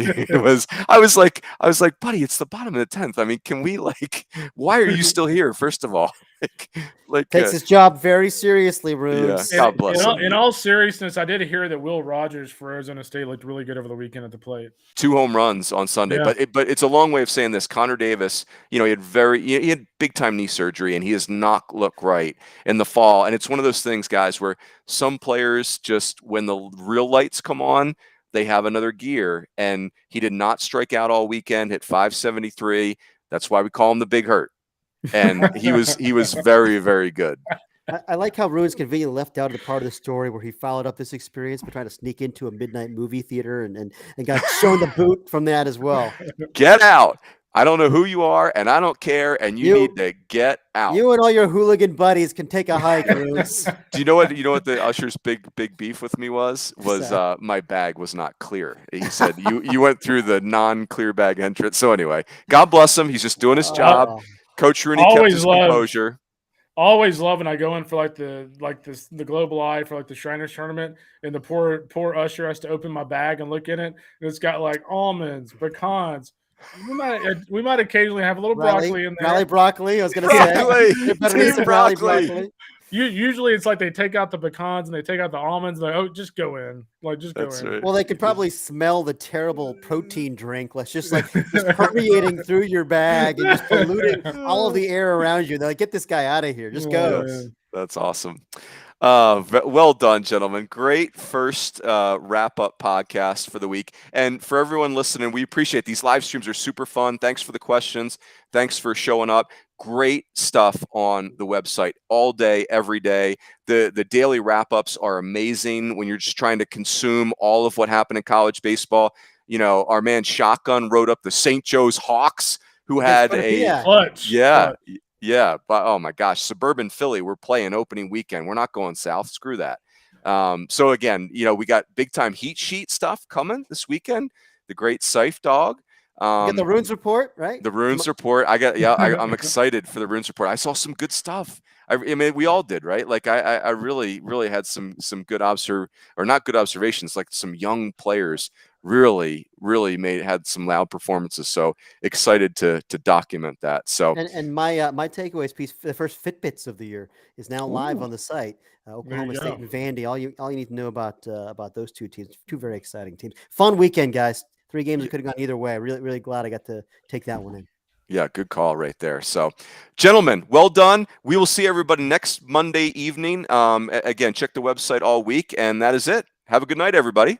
I was like, buddy, it's the bottom of the 10th. I mean, can we why are you still here? First of all, takes his job very seriously, Runes. God bless him. In all seriousness, I did hear that Will Rogers for Arizona State looked really good over the weekend at the plate. 2 home runs on Sunday, but it's a long way of saying this. Connor Davis, he had big time knee surgery, and he does not look right in the fall. And it's one of those things, guys, where some players just, when the real lights come on, they have another gear. And he did not strike out all weekend, hit 573. That's why we call him the Big Hurt. And he was very, very good. I like how Runes conveniently left out of the part of the story where he followed up this experience by trying to sneak into a midnight movie theater and got shown the boot from that as well. Get out. I don't know who you are, and I don't care, and you need to get out. You and all your hooligan buddies can take a hike, Runes. Do you know what the usher's big beef with me was my bag was not clear. He said you went through the non-clear bag entrance. So anyway, God bless him. He's just doing his job. Coach Rooney kept his composure. Always love when I go in for the Global Eye for the Shriners tournament, and the poor usher has to open my bag and look in it, and it's got almonds, pecans. We might occasionally have a little broccoli in there. Rally broccoli. I was going to say. Team broccoli. Usually it's they take out the pecans and they take out the almonds. And just go in. Just go in. Right. Well, they could probably smell the terrible protein drink. Just permeating through your bag and just polluting all of the air around you. They're like, get this guy out of here. Just go. That's awesome. Well done, gentlemen. Great first wrap-up podcast for the week. And for everyone listening, we appreciate these live streams are super fun. Thanks for the questions. Thanks for showing up. Great stuff on the website all day, every day. The daily wrap-ups are amazing when you're just trying to consume all of what happened in college baseball. Our man Shotgun wrote up the St. Joe's Hawks, who had clutch. Yeah, but oh my gosh, suburban Philly, we're playing opening weekend. We're not going south. Screw that. So again, we got big time heat sheet stuff coming this weekend. The great Seif dog. Get the Runes report, right? The Runes report. I'm excited for the Runes report. I saw some good stuff. I mean, we all did, right? I really, really had some good not good observations, some young players really had some loud performances. So excited to document that. So and my takeaways piece, the first Fitbits of the year, is now live on the site. Oklahoma State and Vandy. All you need to know about those two teams. Two very exciting teams. Fun weekend, guys. 3 games that could have gone either way. Really, really glad I got to take that one in. Yeah, good call right there. So, gentlemen, well done. We will see everybody next Monday evening. Again, check the website all week, and that is it. Have a good night, everybody.